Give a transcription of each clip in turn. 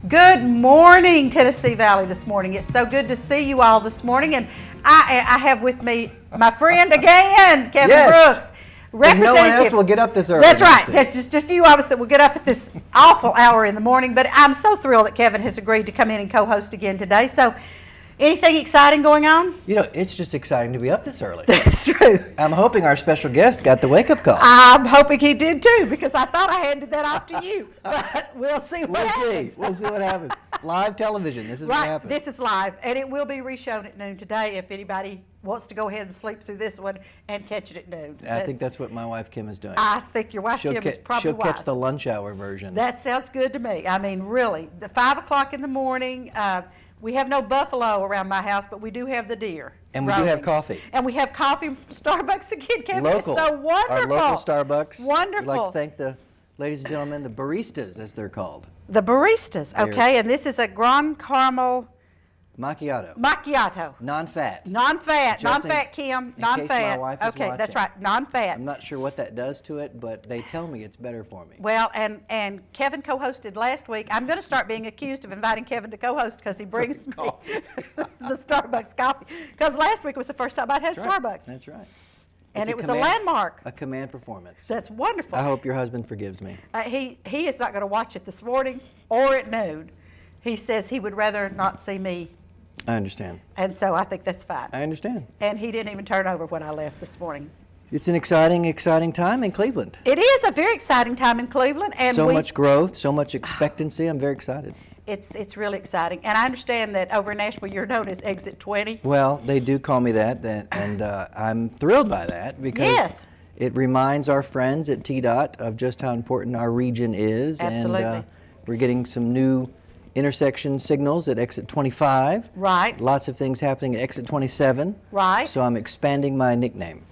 Good morning, Tennessee Valley this morning. It's so good to see you all this morning. And I have with me my friend again, Kevin Yes. Brooks. No one else will get up this early. That's right. There's just a few of us that will get up at this awful hour in the morning. But I'm so thrilled that Kevin has agreed to come in and co-host again today. So anything exciting going on? You know, it's just exciting to be up this early. That's true. I'm hoping our special guest got the wake-up call. I'm hoping he did too, because I thought I handed that off to you. But we'll see what happens. We'll see what happens. Live television. This is what happens. This is live, and it will be reshown at noon today if anybody wants to go ahead and sleep through this one and catch it at noon. I think that's what my wife Kim is doing. I think your wife Kim is probably She'll catch the lunch hour version. That sounds good to me. I mean, really, the 5 o'clock in the morning. We have no buffalo around my house, but we do have the deer. And we do have coffee. And we have coffee from Starbucks again, Kevin. Local. It's so wonderful. Our local Starbucks. Wonderful. We'd like to thank the ladies and gentlemen, the baristas, as they're called. The baristas, okay. And this is a Grand Caramel Macchiato. Non-fat, Non-fat. non-fat, Kim, non-fat. My wife is okay, watching. that's right, non-fat. I'm not sure what that does to it, but they tell me it's better for me. Well, and Kevin co-hosted last week. I'm going to start being accused of inviting Kevin to co-host because he brings me the Starbucks coffee. Because last week was the first time I'd had Starbucks. That's right. And it was a landmark. A command performance. That's wonderful. I hope your husband forgives me. He is not going to watch it this morning or at noon. He says he would rather not see me. I understand. And so I think that's fine. I understand. And he didn't even turn over when I left this morning. It's an exciting time in Cleveland. It is a very exciting time in Cleveland. And so much growth, so much expectancy. I'm very excited. It's really exciting. And I understand that over in Nashville you're known as Exit 20. Well, they do call me that, and I'm thrilled by that because it reminds our friends at TDOT of just how important our region is. Absolutely. And we're getting some new intersection signals at exit 25. Right. Lots of things happening at exit 27. Right. So I'm expanding my nickname.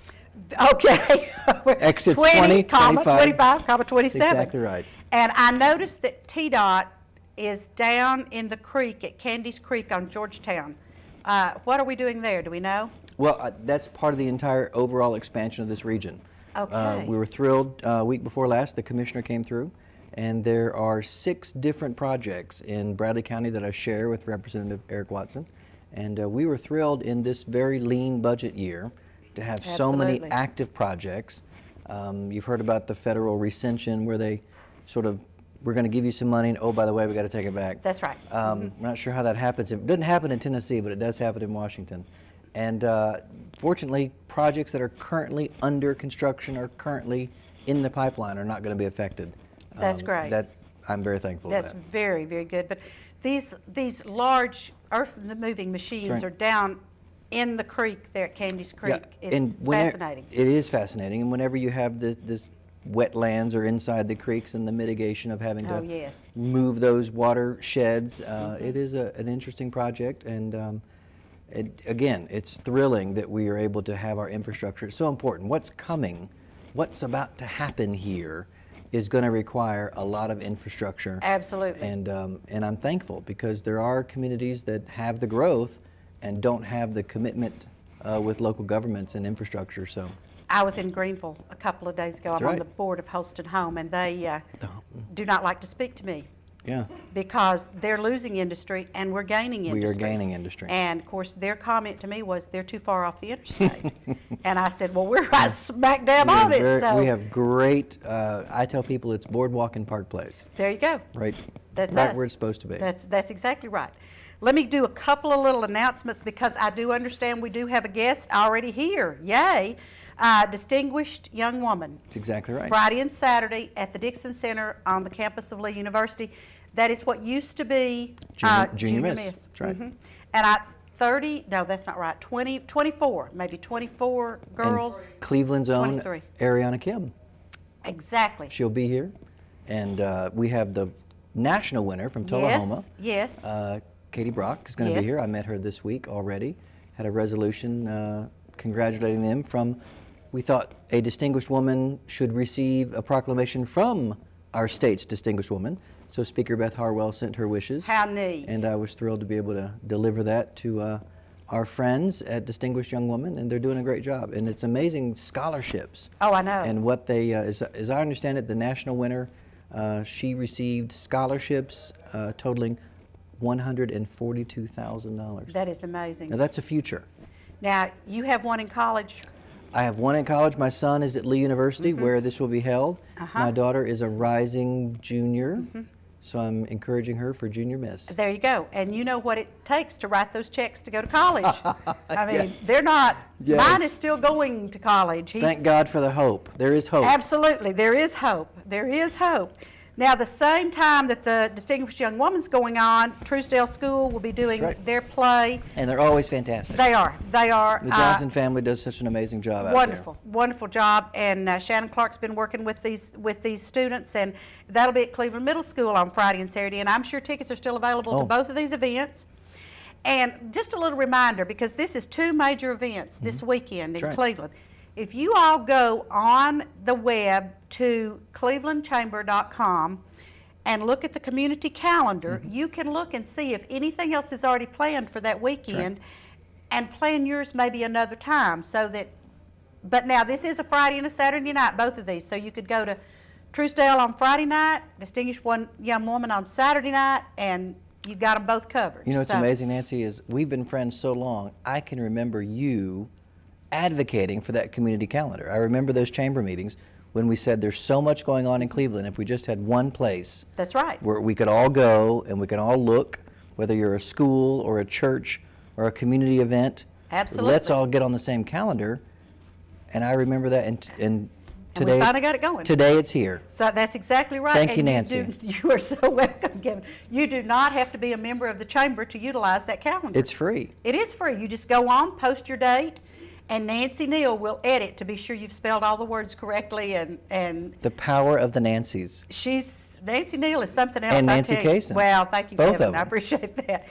Okay. Exits 20, 25, 27. That's exactly right. And I noticed that TDOT is down in the creek at Candy's Creek on Georgetown. What are we doing there? Do we know? Well, that's part of the entire overall expansion of this region. Okay. We were thrilled week before last, the commissioner came through, and there are 6 different projects in Bradley County that I share with Representative Eric Watson. And we were thrilled in this very lean budget year to have so many active projects. You've heard about the federal recension where they sort of, we're going to give you some money, and oh, by the way, we got to take it back. That's right. We're not sure how that happens. It doesn't happen in Tennessee, but it does happen in Washington. And fortunately, projects that are currently under construction or currently in the pipeline are not going to be affected. That's great. I'm very thankful for that. That's very, very good. But these large earth-moving machines are down in the creek there at Candy's Creek. Yeah. It's fascinating. It is fascinating. And whenever you have this wetlands or inside the creeks and the mitigation of having to move those watersheds, it is an interesting project. And again, it's thrilling that we are able to have our infrastructure. It's so important. What's coming, what's about to happen here is going to require a lot of infrastructure. Absolutely. And I'm thankful because there are communities that have the growth and don't have the commitment with local governments and infrastructure. So I was in Greenville a couple of days ago. I'm on the board of Holston Home, and they do not like to speak to me. Yeah. Because they're losing industry and we're gaining industry. We are gaining industry. And of course, their comment to me was they're too far off the interstate. And I said, well, we're right smack dab on it. So we have great, I tell people it's Boardwalk and Park Place. There you go. Right. That's right where it's supposed to be. That's exactly right. Let me do a couple of little announcements because I do understand we do have a guest already here. Yay. Distinguished young woman. That's exactly right. Friday and Saturday at the Dixon Center on the campus of Lee University. That is what used to be Junior Miss. That's right. And 30, no, that's not right, 24, maybe 24 girls. And Cleveland's own 23. Ariana Kim. Exactly. She'll be here. And we have the national winner from Tullahoma. Yes. Katie Brock is going to be here. I met her this week already. Had a resolution congratulating them from, we thought a distinguished woman should receive a proclamation from our state's distinguished woman. So Speaker Beth Harwell sent her wishes. How neat. And I was thrilled to be able to deliver that to our friends at Distinguished Young Women, and they're doing a great job. And it's amazing scholarships. Oh, I know. And what they, as I understand it, the national winner She received scholarships totaling $142,000. That is amazing. Now that's a future. Now, you have one in college. I have one in college. My son is at Lee University, where this will be held. My daughter is a rising junior, so I'm encouraging her for Junior Miss. There you go. And you know what it takes to write those checks to go to college. I mean, they're not, mine is still going to college. Thank God for the hope. There is hope. Absolutely. There is hope. There is hope. Now, the same time that the Distinguished Young Woman's going on, Truesdale School will be doing their play. And they're always fantastic. They are. They are. The Johnson family does such an amazing job out there. Wonderful, wonderful job. And Shannon Clark's been working with these students, and that'll be at Cleveland Middle School on Friday and Saturday. And I'm sure tickets are still available to both of these events. And just a little reminder, because this is two major events this weekend in Cleveland. If you all go on the web to clevelandchamber.com and look at the community calendar, you can look and see if anything else is already planned for that weekend and plan yours maybe another time so that, but now this is a Friday and a Saturday night, both of these, so you could go to Truesdale on Friday night, Distinguished Young Woman on Saturday night, and you got them both covered. You know what's amazing, Nancy, is we've been friends so long, I can remember you advocating for that community calendar. I remember those chamber meetings when we said there's so much going on in Cleveland, if we just had one place where we could all go and we could all look, whether you're a school or a church or a community event, let's all get on the same calendar. And I remember that, and today, we finally got it going. Today it's here. So that's exactly right. Thank you, Nancy. You are so welcome, Kevin. You do not have to be a member of the chamber to utilize that calendar. It's free. It is free. You just go on, post your date, and Nancy Neal will edit to be sure you've spelled all the words correctly. And the power of the Nancys. Nancy Neal is something else. And Nancy Kaysen. Well, thank you, Both Kevin. of them. I appreciate that.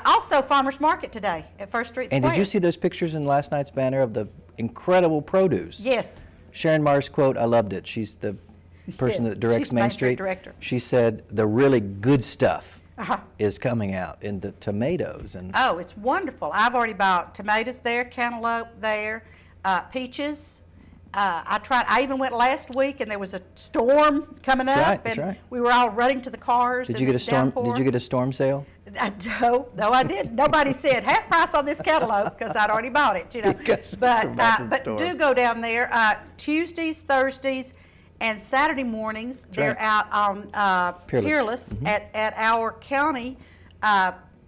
Also, Farmers Market today at First Street Square. And did you see those pictures in last night's banner of the incredible produce? Yes. Sharon Marr's quote, I loved it. She's the person that directs Main Street. Director. She said, the really good stuff is coming out in the tomatoes. And oh, it's wonderful. I've already bought tomatoes there, cantaloupe there, peaches. I even went last week, and there was a storm coming up, and we were all running to the cars. Did you get a storm? Did you get a storm sale? No, I didn't. Nobody said half price on this cantaloupe because I'd already bought it, you know. But do go down there Tuesdays, Thursdays, and Saturday mornings. They're out on Peerless at our county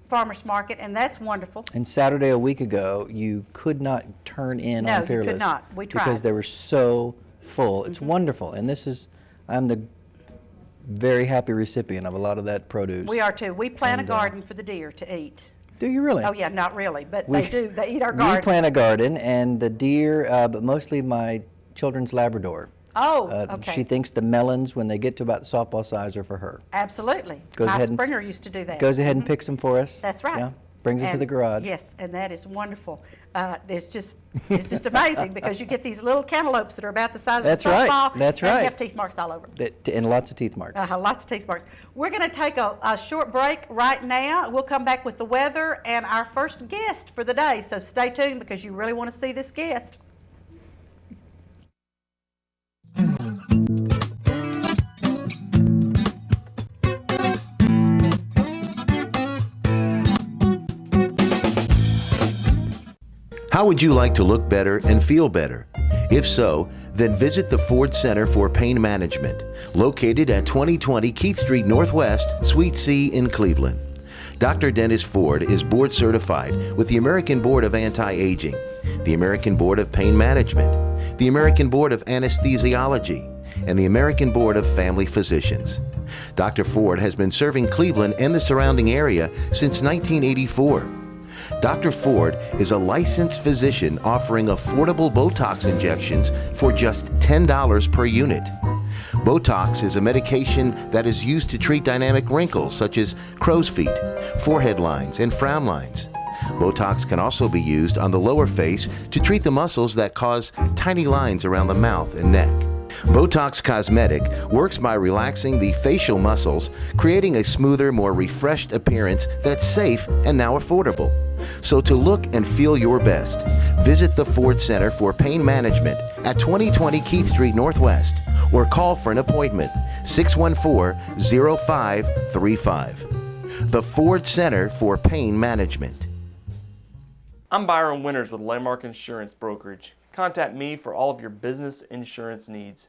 farmers market, and that's wonderful. And Saturday a week ago, you could not turn in on Peerless. No, you could not. We tried. Because they were so full. It's wonderful. And I'm the very happy recipient of a lot of that produce. We are too. We plant a garden for the deer to eat. Do you really? Oh yeah, not really, but they do. They eat our garden. We plant a garden, and the deer, but mostly my children's Labrador. Oh, okay. She thinks the melons, when they get to about the softball size, are for her. Absolutely. My Springer used to do that. Goes ahead and picks them for us. That's right. Yeah, brings them to the garage. Yes, and that is wonderful. It's just amazing because you get these little cantaloupes that are about the size of a softball. That's right. And have teeth marks all over them. And lots of teeth marks. Lots of teeth marks. We're going to take a short break right now. We'll come back with the weather and our first guest for the day. So stay tuned because you really want to see this guest. How would you like to look better and feel better? If so, then visit the Ford Center for Pain Management, located at 2020 Keith Street Northwest, Suite C in Cleveland. Dr. Dennis Ford is board certified with the American Board of Anti-Aging, the American Board of Pain Management, the American Board of Anesthesiology, and the American Board of Family Physicians. Dr. Ford has been serving Cleveland and the surrounding area since 1984. Dr. Ford is a licensed physician offering affordable Botox injections for just $10 per unit. Botox is a medication that is used to treat dynamic wrinkles such as crow's feet, forehead lines, and frown lines. Botox can also be used on the lower face to treat the muscles that cause tiny lines around the mouth and neck. Botox Cosmetic works by relaxing the facial muscles, creating a smoother, more refreshed appearance that's safe and now affordable. So to look and feel your best, visit the Ford Center for Pain Management at 2020 Keith Street Northwest or call for an appointment, 614-0535. The Ford Center for Pain Management. I'm Byron Winters with Landmark Insurance Brokerage. Contact me for all of your business insurance needs.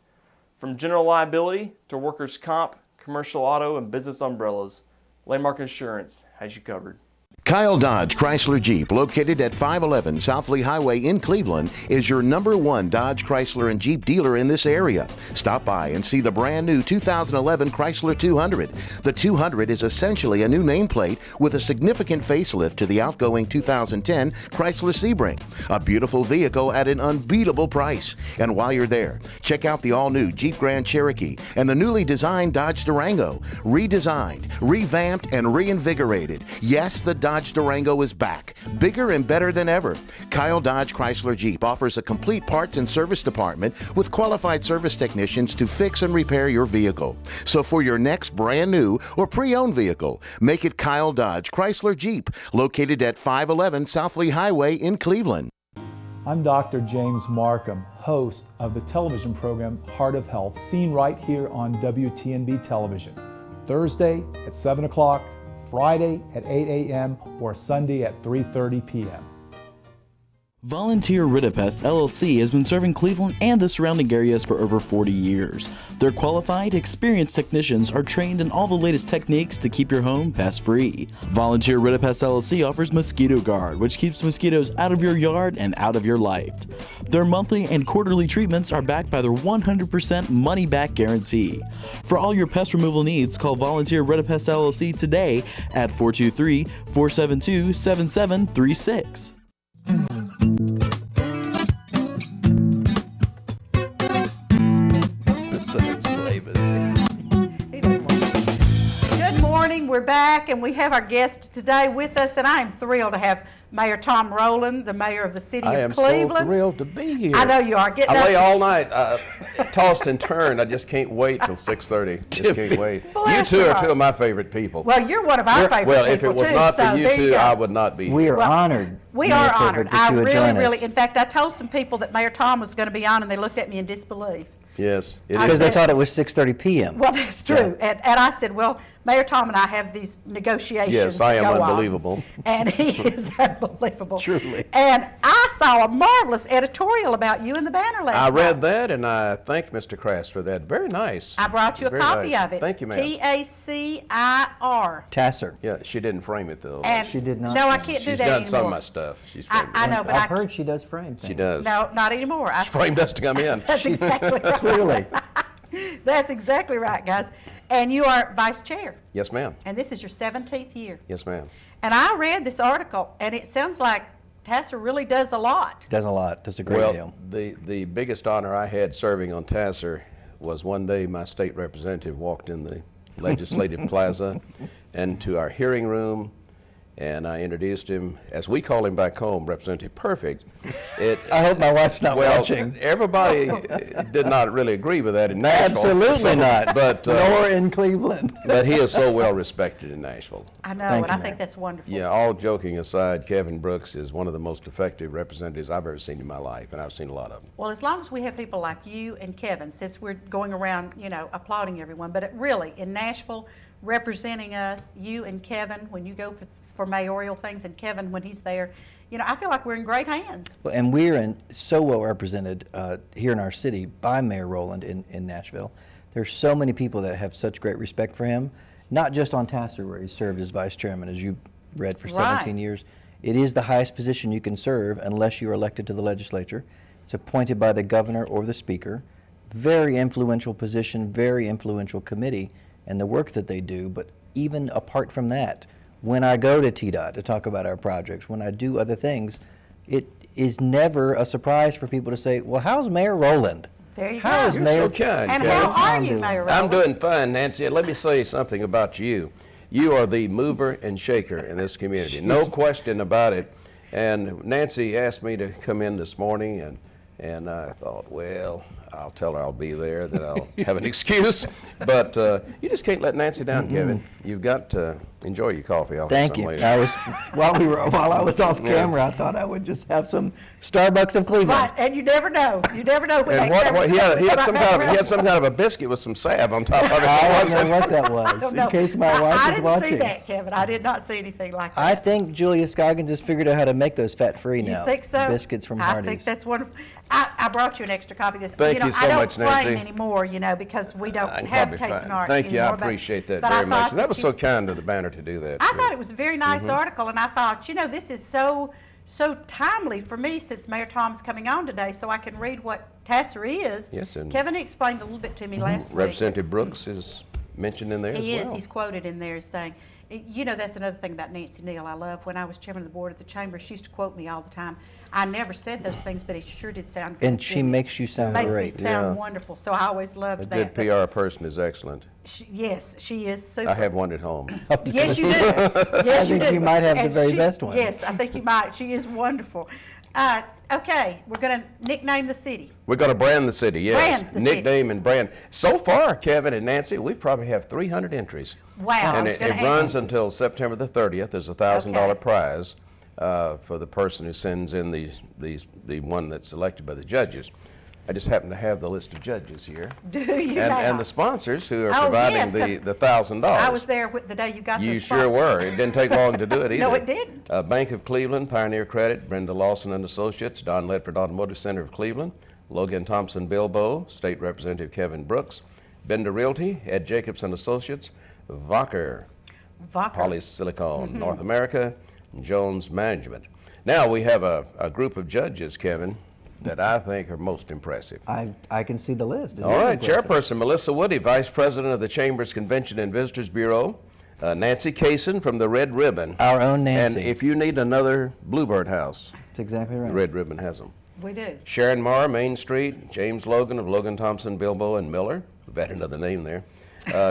From general liability to workers' comp, commercial auto, and business umbrellas, Landmark Insurance has you covered. Kyle Dodge Chrysler Jeep, located at 511 South Lee Highway in Cleveland, is your #1 Dodge Chrysler and Jeep dealer in this area. Stop by and see the brand new 2011 Chrysler 200. The 200 is essentially a new nameplate with a significant facelift to the outgoing 2010 Chrysler Sebring. A beautiful vehicle at an unbeatable price. And while you're there, check out the all-new Jeep Grand Cherokee and the newly designed Dodge Durango. Redesigned, revamped, and reinvigorated. Yes, the Dodge Durango is back, bigger and better than ever. Kyle Dodge Chrysler Jeep offers a complete parts and service department with qualified service technicians to fix and repair your vehicle. So for your next brand new or pre-owned vehicle, make it Kyle Dodge Chrysler Jeep, located at 511 South Lee Highway in Cleveland. I'm Dr. James Markham, host of the television program Heart of Health, seen right here on WTNB television, Thursday at 7 o'clock, Friday at 8 a.m. or Sunday at 3:30 p.m. Volunteer Ridipest LLC has been serving Cleveland and the surrounding areas for over 40 years. Their qualified, experienced technicians are trained in all the latest techniques to keep your home pest-free. Volunteer Ridipest LLC offers Mosquito Guard, which keeps mosquitoes out of your yard and out of your life. Their monthly and quarterly treatments are backed by their 100% money-back guarantee. For all your pest removal needs, call Volunteer Ridipest LLC today at 423-472-7736. Good morning, we're back and we have our guest today with us, and I am thrilled to have Mayor Tom Rowland, the mayor of the city of Cleveland. I am so thrilled to be here. I know you are. Getting I up lay all night, tossed and turned. I just can't wait till 6:30. Just can't wait. Well, You two that's are right. two of my favorite people. Well, you're one of our favorite Well, people if it was too, not so for you there two, go. I would not be here. We are Well, honored. We Mayor are Clifford, honored. that I you would really, join really, us. in fact, I told some people that Mayor Tom was going to be on, and they looked at me in disbelief. Yes, it I is. Because they said- thought it was 6:30 p.m. Well, that's true. And I said, well, Mayor Tom and I have these negotiations. Yes, I am that go on. unbelievable. And he is unbelievable. Truly. And I saw a marvelous editorial about you in the banner last I night. read that, and I thank Mr. Crass for that. Very nice. I brought you a Very copy nice. of it. Thank you, ma'am. TACIR. Tasser. Yeah, she didn't frame it, though. And She did not. No, I can't do She's that done anymore. some of my stuff. She's framed I it. know, but I've heard she does frame things. She does. No, not anymore. I Framed us to come in. That's exactly right. Clearly. That's exactly right, guys. And you are vice chair. Yes, ma'am. And this is your 17th year. Yes, ma'am. And I read this article, and it sounds like Tasser really does a lot. Does a lot. Does a great deal. The biggest honor I had serving on Tasser was one day my state representative walked in the legislative plaza and to our hearing room, and I introduced him, as we call him back home, Representative Perfect. I hope my wife's not Well, watching. everybody did not really agree with that in Nashville. Absolutely not. But, Nor in Cleveland. but he is so well respected in Nashville. I know, Thank and I you, think Mayor. that's wonderful. Yeah, all joking aside, Kevin Brooks is one of the most effective representatives I've ever seen in my life, and I've seen a lot of them. Well, as long as we have people like you and Kevin, since we're going around, applauding everyone, but really, in Nashville, representing us, you and Kevin, when you go for mayoral things, and Kevin when he's there, I feel like we're in great hands. Well, and we're so well represented here in our city by Mayor Rowland in Nashville. There's so many people that have such great respect for him, not just on Tasser, where he served as vice chairman, as you read, for 17 Right. years. It is the highest position you can serve unless you are elected to the legislature. It's appointed by the governor or the speaker. Very influential position, very influential committee, and the work that they do. But even apart from that, when I go to TDOT to talk about our projects, when I do other things, it is never a surprise for people to say, well, how's Mayor Rowland? There you How go. is You're Mayor so kind, And Kevin. how are Tom you, doing? Mayor Rowland? I'm doing fine, Nancy. Let me say something about you. You are the mover and shaker in this community. No question about it. And Nancy asked me to come in this morning, and I thought, well, I'll tell her I'll be there, that I'll have an excuse. But you just can't let Nancy down, Kevin. You've got Enjoy your coffee. I'll have Thank some you. later. While I was off camera, I thought I would just have some Starbucks of Cleveland. Right, and you never know. You never know when And they he had some kind of a biscuit with some salve on top of it. I don't know what that I don't was. know. In case my wife I is didn't watching. see that, Kevin. I did not see anything like that. I think Julia Scoggins has figured out how to make those fat-free now. You think so? Biscuits from I Hardee's. think that's wonderful. I brought you an extra copy of this. Thank you so much, I don't Nancy. frame anymore, because we don't I can have probably taste find and it. art Thank you. I anymore, but- appreciate that but I very much. thought And that was you- so kind of the banner to do that. I too. thought it was a very nice article, and I thought, this is so timely for me since Mayor Tom's coming on today, so I can read what TASER is. Yes, and- Kevin explained a little bit to me last week. Representative Brooks is mentioned in there He as is. well. He's quoted in there as saying, that's another thing about Nancy Neal I love. When I was chairman of the board at the chamber, she used to quote me all the time. I never said those things, but it sure did sound good. And she makes you sound Makes great. me sound Yeah. wonderful, so I always loved A that. good PR person is excellent. Yes, she is super. I have one at home. Yes, you do. Yes, I think you might have the And very best one. Yes, I think you might. She is wonderful. Okay, we're going to nickname the city. We're going to brand the city, yes. Brand the city. Nickname and brand. So far, Kevin and Nancy, we probably have 300 entries. Wow, I And was it gonna runs ask. until September the 30th. There's a $1,000 Okay. prize for the person who sends in the one that's selected by the judges. I just happen to have the list of judges here. Do you now? And the sponsors who are Oh, providing yes, the $1,000. I was there the day you got You those sure sponsors. were. It didn't take long to do it either. No, it didn't. Bank of Cleveland, Pioneer Credit, Brenda Lawson and Associates, Don Ledford Automotive Center of Cleveland, Logan Thompson Bilbo, State Representative Kevin Brooks, Bender Realty, Ed Jacobs and Associates, Vocker, Vodka. Polysilicon North America, and Jones Management. Now we have a group of judges, Kevin, that I think are most impressive. I can see the list. It All is right, impressive. Chairperson Melissa Woody, Vice President of the Chamber's Convention and Visitors Bureau, Nancy Kaysen from the Red Ribbon. Our own Nancy. And if you need another Bluebird House, That's exactly right. the Red Ribbon has them. We do. Sharon Marr, Main Street, James Logan of Logan Thompson, Bilbo and Miller. We've had another name there.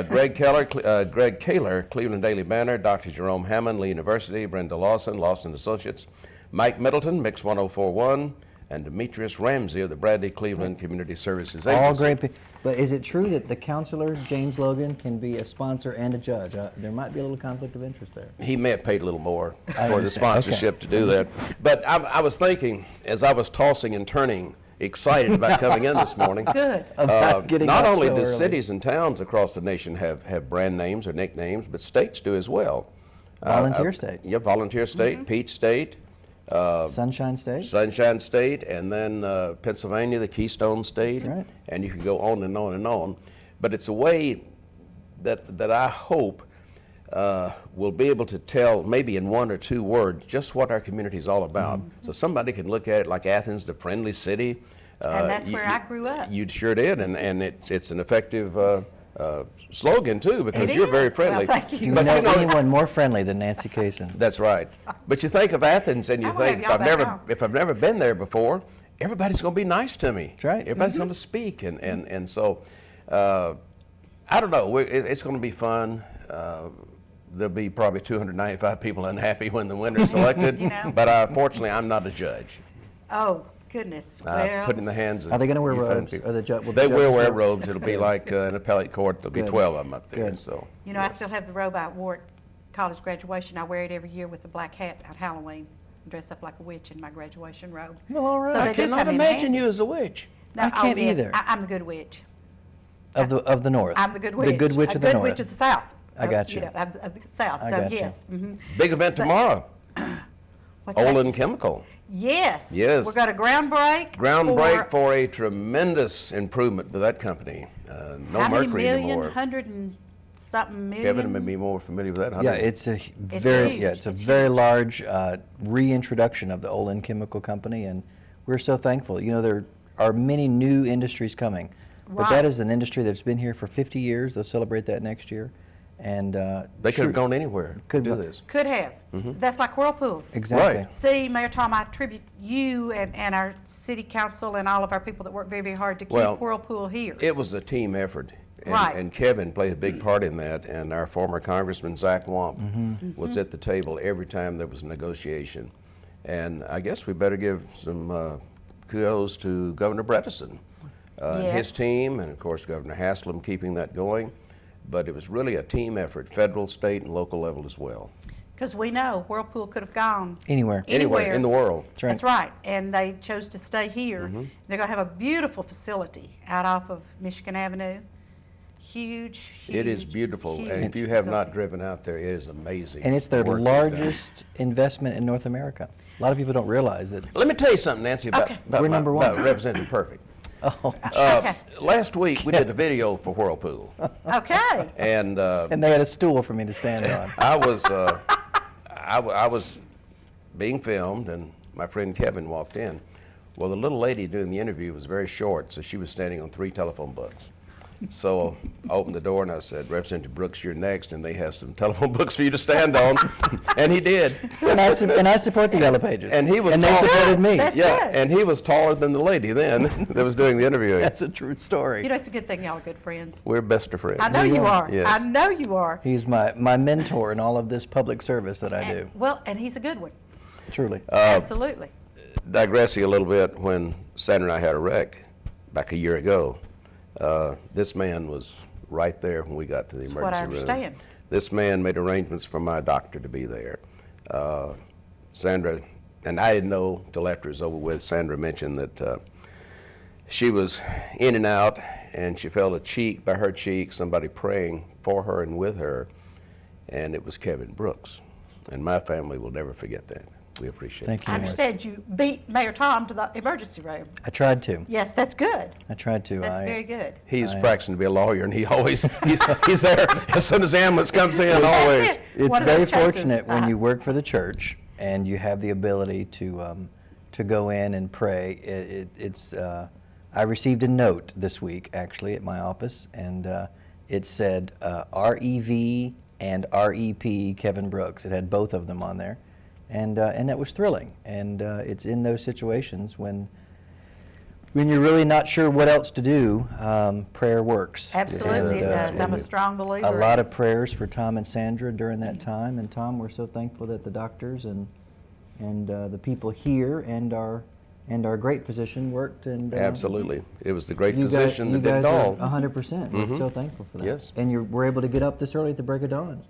Greg Kaler, Cleveland Daily Banner, Dr. Jerome Hammond, Lee University, Brenda Lawson, Lawson Associates, Mike Middleton, Mix 1041, and Demetrius Ramsey of the Bradley Cleveland Community Services Agency. All great people. But is it true that the counselor, James Logan, can be a sponsor and a judge? There might be a little conflict of interest there. He may have paid a little more for the understand. sponsorship to do that. But I was thinking, as I was tossing and turning, excited about coming in this morning. Good. About getting not up only so do early. cities and towns across the nation have brand names or nicknames, but states do as well. Volunteer state. Yeah, Volunteer State, Peach State, Sunshine State? Sunshine State, and then Pennsylvania, the Keystone State, Right. and you can go on and on and on. But it's a way that I hope we'll be able to tell, maybe in one or two words, just what our community is all about. So somebody can look at it like Athens, the friendly city. And that's where I grew up. You sure did, and it's an effective slogan too, because It you're is. very friendly. Well, thank you. Do you But know you know, anyone more friendly than Nancy Kaysen? that's right. But you think of Athens and you I wanna think, have y'all back on. if I've never been there before, everybody's going to be nice to me. That's right. Everybody's going to speak. And so, I don't know. It's going to be fun. There'll be probably 295 people unhappy when the winner's selected. You know. But fortunately, I'm not a judge. Oh, goodness. I Well, put in the hands of Are they gonna wear you fine robes? people. Are the will the They will judges wear robes. It'll be like an appellate court. There'll be Good. 12 of them up there. Good. So. I still have the robe I wore at college graduation. I wear it every year with the black hat at Halloween. Dress up like a witch in my graduation robe. Well, all right. So I they do cannot come in imagine handy. you as a witch. No, I can't yes, either. I'm the good witch. Of the North. I'm the good witch. The good witch a of the good North. witch of the South. I got you. Of the South. I So got you. yes. Big event tomorrow. What's that? Olin Chemical. Yes. Yes. We've got a groundbreak. Groundbreak for a tremendous improvement to that company. No how many mercury million? anymore. 100 and something million. Kevin may be more familiar with that. Yeah, 100. it's a It's very huge. it's a It's very huge. large reintroduction of the Olin Chemical Company, and we're so thankful. You know, there are many new industries coming, but Right. that is an industry that's been here for 50 years. They'll celebrate that next year, and They could have gone anywhere Could to do have- this. Could have. That's like Whirlpool. exactly. Right. See, Mayor Tom, I attribute you and our city council and all of our people that work very, very hard to keep Well, Whirlpool here. It was a team effort. And, Right. and Kevin played a big part in that, and our former Congressman Zach Wamp was at the table every time there was a negotiation. And I guess we better give some kudos to Governor Bredesen and his Yes. team, and of course Governor Haslam keeping that going. but it was really a team effort, federal, state, and local level as well. Because we know Whirlpool could have gone Anywhere. Anywhere in the world. That's right. That's right. And they chose to stay here. They're going to have a beautiful facility out off of Michigan Avenue. Huge, It is beautiful, huge and if you have not facility. driven out there, it is amazing. And it's their the work they've done. largest investment in North America. A lot of people don't realize that. Let me tell you something, Nancy, about, Okay. We're number one. about Representative Perfect. Oh, Okay. Last week, we did a video for Whirlpool, Okay. and and they had a stool for me to stand on. I was being filmed, and my friend Kevin walked in. Well, the little lady doing the interview was very short, so she was standing on 3 telephone books. So I opened the door and I said, Representative Brooks, you're next, and they have some telephone books for you to stand on. And he did. And I support the Yellow Pages. And he was and they tall. supported me. That's Yeah, good. and he was taller than the lady then that was doing the interviewing. That's a true story. You know, it's a good thing y'all are good friends. We're best of friends. I know you are. Yes. I know you are. He's my mentor in all of this public service that I do. Well, and he's a good one. Truly. Absolutely. Digressing a little bit, when Sandra and I had a wreck back a year ago, this man was right there when we got to the That's emergency what I room. understand. This man made arrangements for my doctor to be there. Sandra, and I didn't know till after it was over with, Sandra mentioned that she was in and out, and she felt a cheek, by her cheek, somebody praying for her and with her, and it was Kevin Brooks. And my family will never forget that. We appreciate Thank it. you I so much. understand you beat Mayor Tom to the emergency room. I tried to. Yes, that's good. I tried to. That's very good. He's practicing to be a lawyer, and he's there as soon as the ambulance comes in, always. it. It's One of very those chases. fortunate when you work for the church and you have the ability to go in and pray. I received a note this week actually at my office, and it said REV and REP Kevin Brooks. It had both of them on there, and that was thrilling. And it's in those situations when you're really not sure what else to do, prayer works. Absolutely, it And, does. I'm a strong believer. A lot of prayers for Tom and Sandra during that time. And Tom, we're so thankful that the doctors and the people here and our great physician worked. And Absolutely. It was the great you physician guys, that did it all. 100%. We're so thankful for that. Yes. And you were able to get up this early at the break of dawn.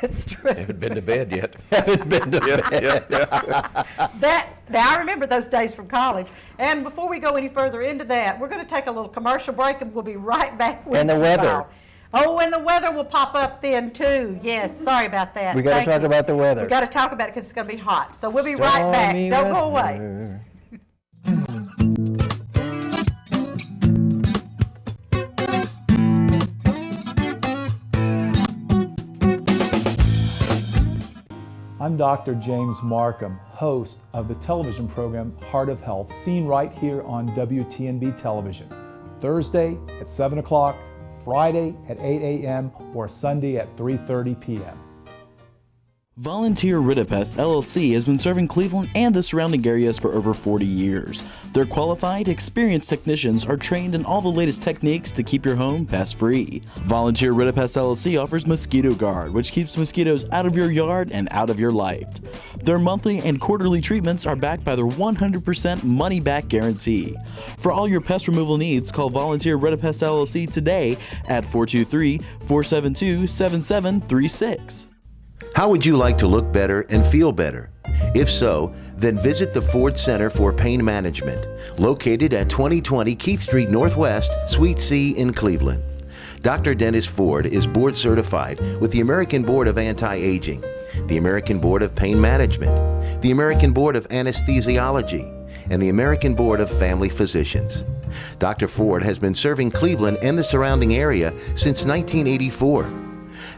That's true. Haven't been to bed yet. Haven't been to bed. Now I remember those days from college. And before we go any further into that, we're going to take a little commercial break, and we'll be right back with And the you weather. all. Oh, and the weather will pop up then too. Yes, sorry about that. We got to Thank talk you. about the weather. We got to talk about it because it's going to be hot. So we'll be right back. Stormy Don't go away. weather. I'm Dr. James Markham, host of the television program Heart of Health, seen right here on WTNB television, Thursday at 7 o'clock, Friday at 8 a.m., or Sunday at 3:30 p.m. Volunteer Ridipest LLC has been serving Cleveland and the surrounding areas for over 40 years. Their qualified, experienced technicians are trained in all the latest techniques to keep your home pest-free. Volunteer Ridipest LLC offers Mosquito Guard, which keeps mosquitoes out of your yard and out of your life. Their monthly and quarterly treatments are backed by their 100% money-back guarantee. For all your pest removal needs, call Volunteer Ridipest LLC today at 423-472-7736. How would you like to look better and feel better? If so, then visit the Ford Center for Pain Management, located at 2020 Keith Street Northwest, Suite C in Cleveland. Dr. Dennis Ford is board certified with the American Board of Anti-Aging, the American Board of Pain Management, the American Board of Anesthesiology, and the American Board of Family Physicians. Dr. Ford has been serving Cleveland and the surrounding area since 1984.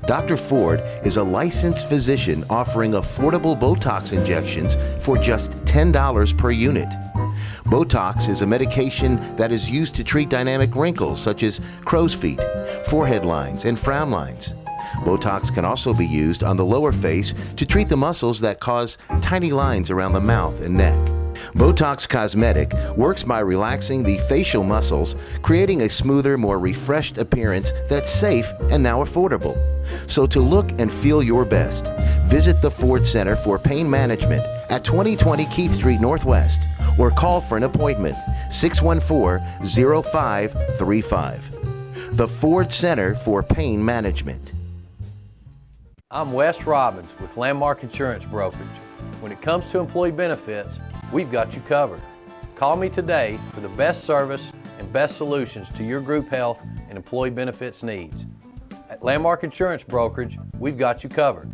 Dr. Ford is a licensed physician offering affordable Botox injections for just $10 per unit. Botox is a medication that is used to treat dynamic wrinkles such as crow's feet, forehead lines, and frown lines. Botox can also be used on the lower face to treat the muscles that cause tiny lines around the mouth and neck. Botox Cosmetic works by relaxing the facial muscles, creating a smoother, more refreshed appearance that's safe and now affordable. So to look and feel your best, visit the Ford Center for Pain Management at 2020 Keith Street Northwest or call for an appointment, 614-0535. the Ford Center for Pain Management. I'm Wes Robbins with Landmark Insurance Brokerage. When it comes to employee benefits, we've got you covered. Call me today for the best service and best solutions to your group health and employee benefits needs. At Landmark Insurance Brokerage, we've got you covered.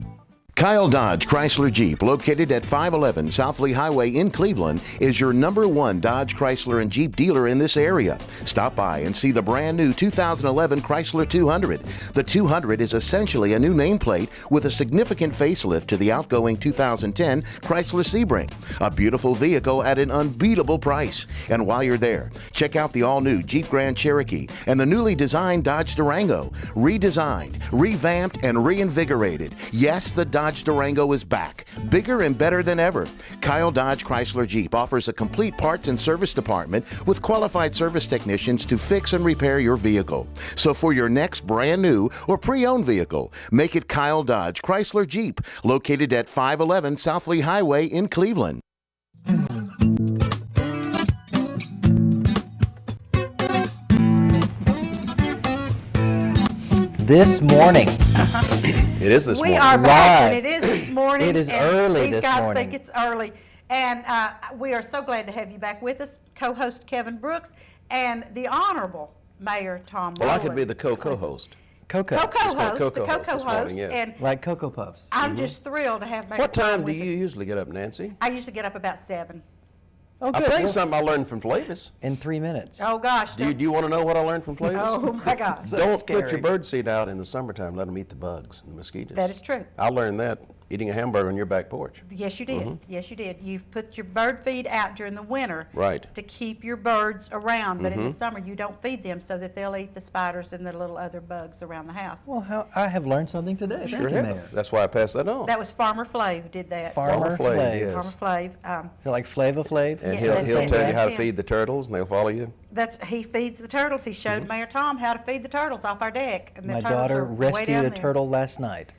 Kyle Dodge Chrysler Jeep, located at 511 South Lee Highway in Cleveland, is your #1 Dodge, Chrysler, and Jeep dealer in this area. Stop by and see the brand new 2011 Chrysler 200. The 200 is essentially a new nameplate with a significant facelift to the outgoing 2010 Chrysler Sebring. A beautiful vehicle at an unbeatable price. And while you're there, check out the all-new Jeep Grand Cherokee and the newly designed Dodge Durango. Redesigned, revamped, and reinvigorated. Yes, the Dodge Durango is back, bigger and better than ever. Kyle Dodge Chrysler Jeep offers a complete parts and service department with qualified service technicians to fix and repair your vehicle. So for your next brand new or pre-owned vehicle, make it Kyle Dodge Chrysler Jeep, located at 511 South Lee Highway in Cleveland. This morning. It is this We morning. are back, and Live. it is this morning. It is and early these this guys morning. think it's early. And we are so glad to have you back with us, co-host Kevin Brooks and the Honorable Mayor Tom Well, I Rowland. could be the co-co-host. Cocoa. co-host, the co-host this co-host, morning, yes. and Like Cocoa Puffs. I'm just thrilled to have Mayor What Tom time do with you us. usually get up, Nancy? I usually get up about 7. Oh, I'll good. tell you Well, something I learned from Flavis. in 3 minutes. Oh gosh, Do you want to know what I learned from Flavis? oh my gosh, So Don't put scary. your bird seed out in the summertime. Let them eat the bugs and the mosquitoes. that is true. I learned that eating a hamburger on your back porch. Yes, you did. Yes, you did. You've put your bird feed out during the winter Right. to keep your birds around, but in the summer you don't feed them so that they'll eat the spiders and the little other bugs around the house. Well, I have learned something today. Thank Sure you, have. Mayor. That's why I passed that on. That was Farmer Flav did that. Farmer Flav, Flav. yes. Farmer Flav. So like Flava Flav? And Yeah, he'll that's tell it. you how to Yeah. feed the turtles, and they'll follow you. He feeds the turtles. He showed Mayor Tom how to feed the turtles off our deck. And the My turtles daughter are way rescued down a there. turtle last night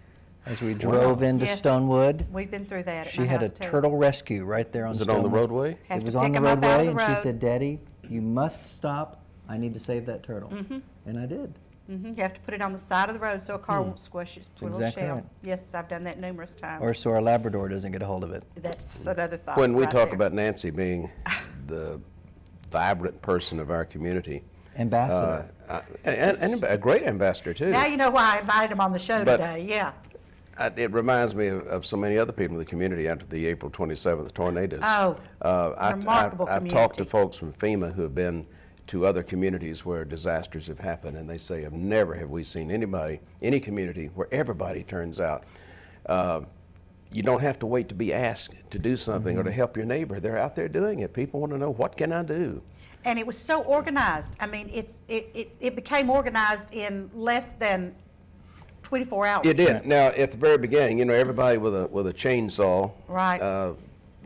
as we drove into Yes. Stonewood. We've been through that. At She my had a house, too. turtle rescue right there on Is it Stonewood. on the roadway? Have It to was pick on the 'em up out roadway, of the and she road. said, "Daddy, you must stop. I need to save that turtle." And I did. You have to put it on the side of the road so a car won't squish its little exactly shell. right. Yes, I've done that numerous times. Or so our Labrador doesn't get a hold of it. That's another thought. When we right talk there. about Nancy being the vibrant person of our community, Ambassador. and a great ambassador too. Now you know why I invited him on the show But- today. Yeah. It reminds me of so many other people in the community after the April 27th tornadoes. Oh, I've remarkable talked to community. folks from FEMA who have been to other communities where disasters have happened, and they say, never have we seen any community where everybody turns out. You don't have to wait to be asked to do something or to help your neighbor. They're out there doing it. People want to know, what can I do? And it was so organized. I mean, it became organized in less than 24 hours. It did. Now, at the very beginning, everybody with a chainsaw. Right.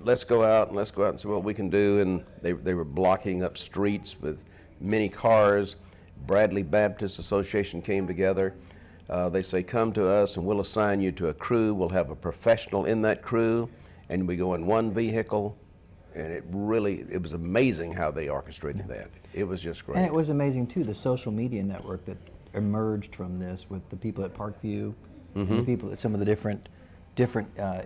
Let's go out and see what we can do. And they were blocking up streets with many cars. Bradley Baptist Association came together. They say, come to us and we'll assign you to a crew. We'll have a professional in that crew, and we go in one vehicle. And it was amazing how they orchestrated that. It was just great. And it was amazing too, the social media network that emerged from this with the people at Parkview, and the people at some of the different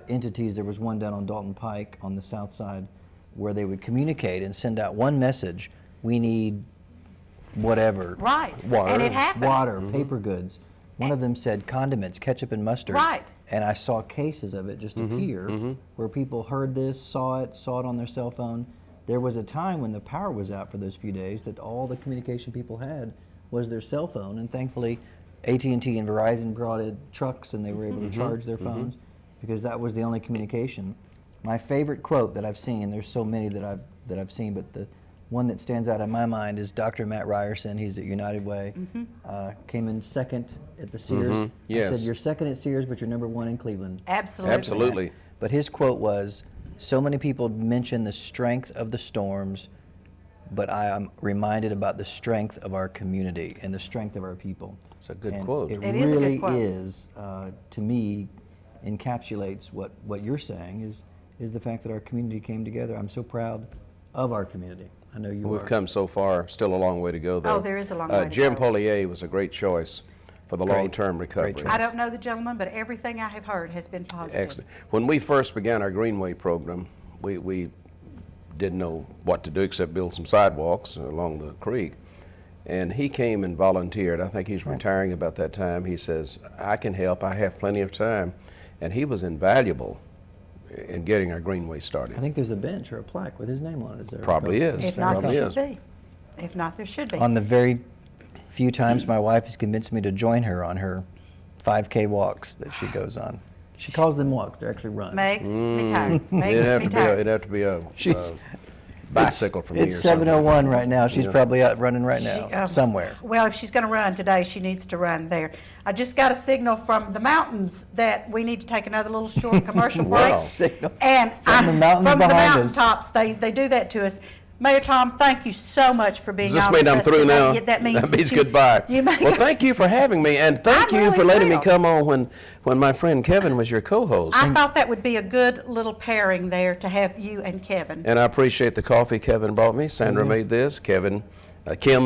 entities. There was one down on Dalton Pike on the south side where they would communicate and send out one message: we need whatever. Right. Water. And it happened. Water, paper goods. One of them said condiments, ketchup and mustard. Right. And I saw cases of it just appear where people heard this, saw it on their cell phone. There was a time when the power was out for those few days that all the communication people had was their cell phone, and thankfully AT&T and Verizon brought in trucks and they were able to charge their phones because that was the only communication. My favorite quote that I've seen, there's so many that I've seen, but the one that stands out in my mind is Dr. Matt Ryerson. He's at United Way. Came in second at the Sears. Yes. I said, you're second at Sears, but you're number 1 in Cleveland. Absolutely. Absolutely. But his quote was, so many people mention the strength of the storms, but I am reminded about the strength of our community and the strength of our people. It's a good And quote. It It is a good really quote. is, to me, encapsulates what you're saying is the fact that our community came together. I'm so proud of our community. I know you We've are. come so far, still a long way to go, though. Oh, there is a long way to Jim go. Polier was a great choice for the Great. long-term recovery. choice. I don't know the gentleman, but everything I have heard has been positive. Excellent. When we first began our Greenway program, we didn't know what to do except build some sidewalks along the creek. And he came and volunteered. I think he's retiring about that time. He says, I can help, I have plenty of time. And he was invaluable in getting our Greenway started. I think there's a bench or a plaque with his name on it. Is there? Probably is. If not, Probably there is. should be. If not, there should be. On the very few times my wife has convinced me to join her on her 5K walks that she goes on. She calls them walks, they're actually runs. Makes me tired. Makes It'd me tired. have to be a She's- bicycle from It's here. or something. 7:01 right now. She's Yeah. probably out running right now, somewhere. Well, if she's going to run today, she needs to run there. I just got a signal from the mountains that we need to take another little short commercial break. Wow. Signal And from the mountains from the behind us. mountaintops, they do that to us. Mayor Tom, thank you so much for being Does this on mean with I'm us through today. now? Yeah, that means goodbye. You may Well, thank you for having me, and thank I you for really letting me will. come on when my friend Kevin was your co-host. I thought that would be a good little pairing there to have you and Kevin. And I appreciate the coffee Kevin brought me. Sandra made this. Kim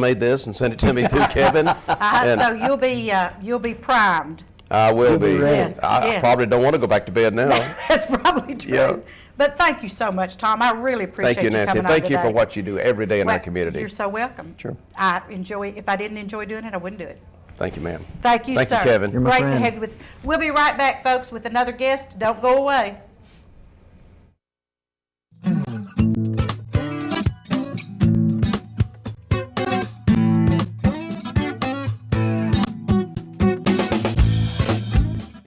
made this and sent it to me through Kevin. And So you'll be primed. I will You'll be be. ready. Yes, I yes. probably don't want to go back to bed now. That's probably true. Yeah. But thank you so much, Tom. I really appreciate Thank you, Nancy. coming And on thank you for today. what you do every day in our Well, community. You're so welcome. Sure. I enjoy. If I didn't enjoy doing it, I wouldn't do it. Thank you, ma'am. Thank you, Thank you, sir. Kevin. You're my Great to friend. have you with. We'll be right back, folks, with another guest. Don't go away.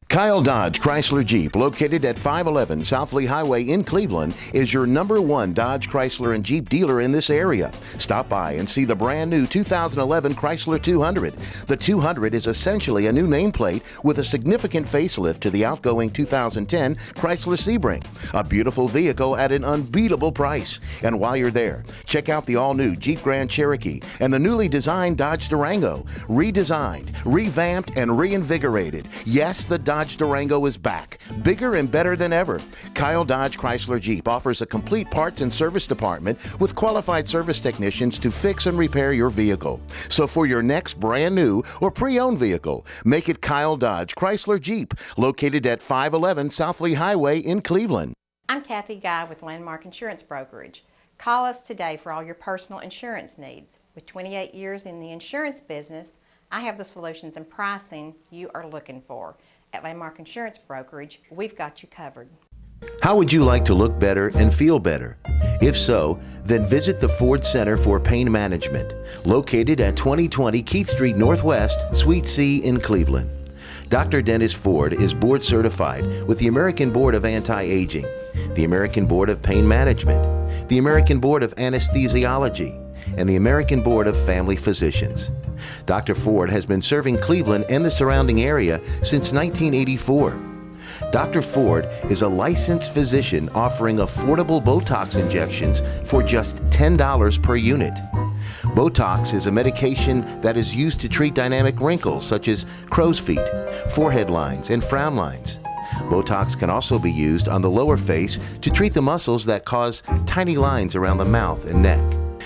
Kyle Dodge Chrysler Jeep, located at 511 South Lee Highway in Cleveland, is your #1 Dodge, Chrysler, and Jeep dealer in this area. Stop by and see the brand new 2011 Chrysler 200. The 200 is essentially a new nameplate with a significant facelift to the outgoing 2010 Chrysler Sebring. A beautiful vehicle at an unbeatable price. And while you're there, check out the all-new Jeep Grand Cherokee and the newly designed Dodge Durango. Redesigned, revamped, and reinvigorated. Yes, the Dodge Durango is back, bigger and better than ever. Kyle Dodge Chrysler Jeep offers a complete parts and service department with qualified service technicians to fix and repair your vehicle. So for your next brand new or pre-owned vehicle, make it Kyle Dodge Chrysler Jeep, located at 511 South Lee Highway in Cleveland. I'm Kathy Guy with Landmark Insurance Brokerage. Call us today for all your personal insurance needs. With 28 years in the insurance business, I have the solutions and pricing you are looking for. At Landmark Insurance Brokerage, we've got you covered. How would you like to look better and feel better? If so, then visit the Ford Center for Pain Management, located at 2020 Keith Street Northwest, Suite C in Cleveland. Dr. Dennis Ford is board certified with the American Board of Anti-Aging, the American Board of Pain Management, the American Board of Anesthesiology, and the American Board of Family Physicians. Dr. Ford has been serving Cleveland and the surrounding area since 1984. Dr. Ford is a licensed physician offering affordable Botox injections for just $10 per unit. Botox is a medication that is used to treat dynamic wrinkles such as crow's feet, forehead lines, and frown lines. Botox can also be used on the lower face to treat the muscles that cause tiny lines around the mouth and neck.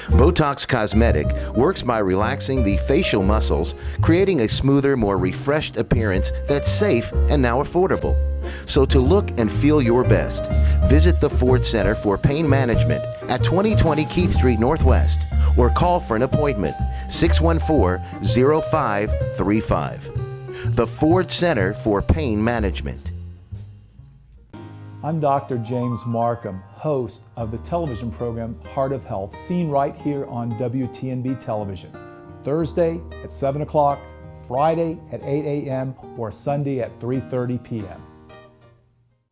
Botox Cosmetic works by relaxing the facial muscles, creating a smoother, more refreshed appearance that's safe and now affordable. So to look and feel your best, visit the Ford Center for Pain Management at 2020 Keith Street Northwest or call for an appointment, 614-0535. The Ford Center for Pain Management. I'm Dr. James Markham, host of the television program Heart of Health, seen right here on WTNB television, Thursday at 7 o'clock, Friday at 8 a.m., or Sunday at 3:30 p.m.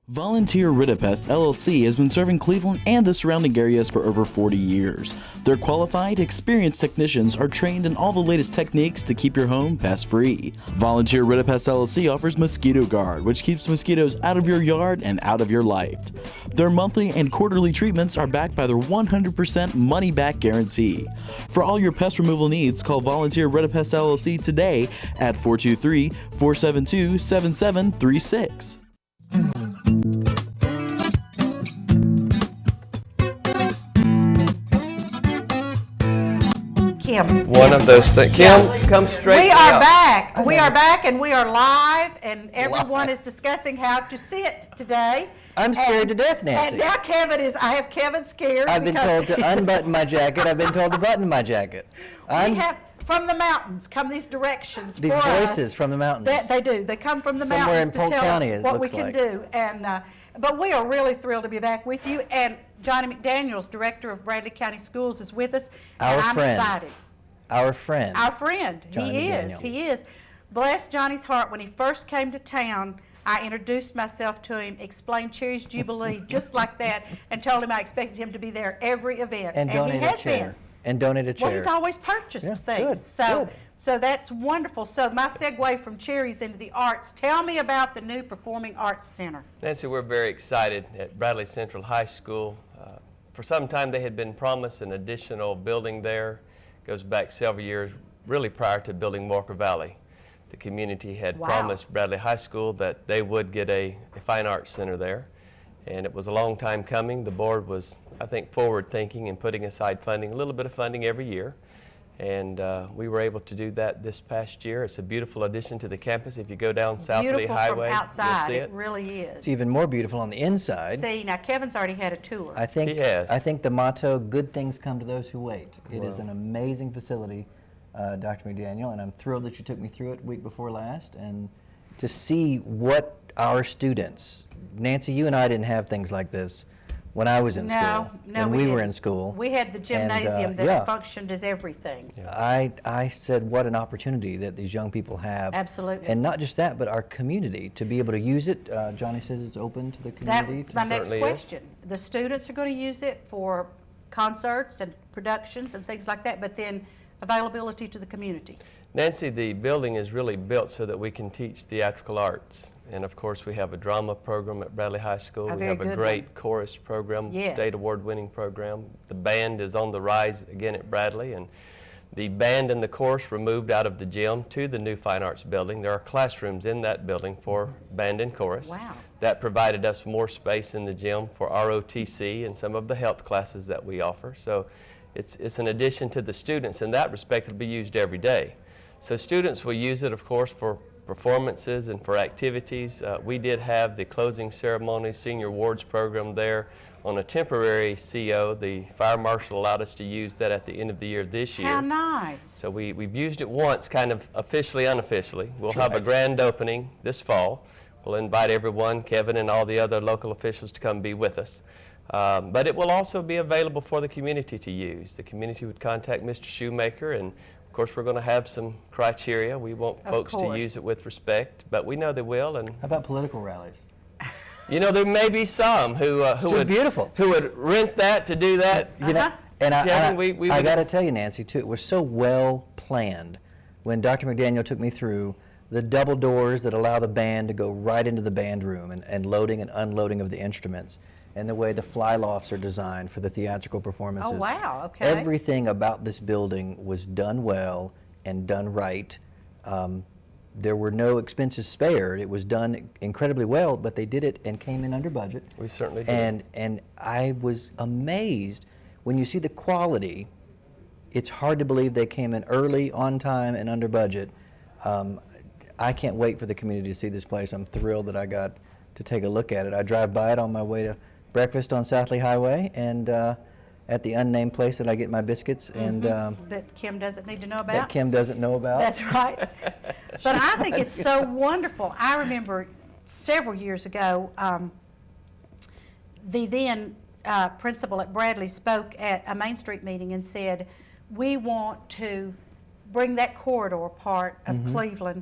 Volunteer Ridipest LLC has been serving Cleveland and the surrounding areas for over 40 years. Their qualified, experienced technicians are trained in all the latest techniques to keep your home pest-free. Volunteer Ridipest LLC offers Mosquito Guard, which keeps mosquitoes out of your yard and out of your life. Their monthly and quarterly treatments are backed by their 100% money-back guarantee. For all your pest removal needs, call Volunteer Ridipest LLC today at 423-472-7736. Kim. One of those things. Kim, come straight We are out. back. We are back, and we are live, and everyone is discussing how to sit today. I'm scared to death, Nancy. And now Kevin is, I have Kevin scared. I've been told to unbutton my jacket. I've been told to button my jacket. We have, from the mountains come these directions These for us. voices from the mountains. They do. They come from the Somewhere in mountains Polk to tell County, us it what we looks can like. do. And but we are really thrilled to be back with you. And Johnny McDaniels, director of Bradley County Schools, is with us. Our and I'm friend. excited. Our friend. Our friend. Johnny He McDaniel. is. He is. Bless Johnny's heart. When he first came to town, I introduced myself to him, explained Cherry's Jubilee just like that, and told him I expected him to be there every event. and he donate has a chair. been. And donate a chair. Well, he's always purchased Yeah, things. good. So that's wonderful. So my segue from Cherries into the arts, tell me about the new Performing Arts Center. Nancy, we're very excited at Bradley Central High School. For some time they had been promised an additional building there. Goes back several years, really prior to building Walker Valley. The community had promised Bradley High School that they would get a fine arts center there. And it was a long time coming. The board was, I think, forward thinking and putting aside funding, a little bit of funding every year. And we were able to do that this past year. It's a beautiful addition to the campus. If you go down South Lee Highway, Beautiful from outside, you'll see it really is. It's even more beautiful on the inside. See, now Kevin's already had a tour. I think He has. I think the motto, good things come to those who wait. It is an amazing facility, Dr. McDaniel, and I'm thrilled that you took me through it week before last, and to see what our students, Nancy, you and I didn't have things like this when I was in school, when we were didn't. in school. We had the gymnasium that functioned as everything. I said, what an opportunity that these young people have. Absolutely. And not just that, but our community to be able to use it. Johnny says it's open to the community. That's my next Certainly is. question. The students are going to use it for concerts and productions and things like that, but then availability to the community. Nancy, the building is really built so that we can teach theatrical arts. And of course, we have a drama program at Bradley High School. We very have a good great chorus program, Yes. state award-winning program. The band is on the rise again at Bradley, and the band and the chorus were moved out of the gym to the new Fine Arts building. There are classrooms in that building for band and chorus. Wow. That provided us more space in the gym for ROTC and some of the health classes that we offer. So it's an addition to the students. In that respect, it'll be used every day. So students will use it, of course, for performances and for activities. We did have the closing ceremony, senior awards program there on a temporary CO. The fire marshal allowed us to use that at the end of the year this year. How nice. So we've used it once, kind of officially, unofficially. We'll have a grand opening this fall. We'll invite everyone, Kevin and all the other local officials, to come be with us. But it will also be available for the community to use. The community would contact Mr. Shoemaker, and of course we're going to have some criteria. We want folks to use it with respect, but we know they will. And How about political rallies? you know, there may be some who would rent that to do that. You know, and Kevin, I got to tell you, Nancy, too, it was so well planned when Dr. McDaniel took me through the double doors that allow the band to go right into the band room and loading and unloading of the instruments, and the way the fly lofts are designed for the theatrical performances. Oh, wow, okay. Everything about this building was done well and done right. There were no expenses spared. It was done incredibly well, but they did it and came in under budget. We certainly did. And I was amazed when you see the quality. It's hard to believe they came in early, on time, and under budget. I can't wait for the community to see this place. I'm thrilled that I got to take a look at it. I drive by it on my way to breakfast on South Lee Highway, and at the unnamed place that I get my biscuits, and That Kim doesn't need to know about. that Kim doesn't know about. That's right. But I think it's so wonderful. I remember several years ago, the then principal at Bradley spoke at a Main Street meeting and said, we want to bring that corridor part of Cleveland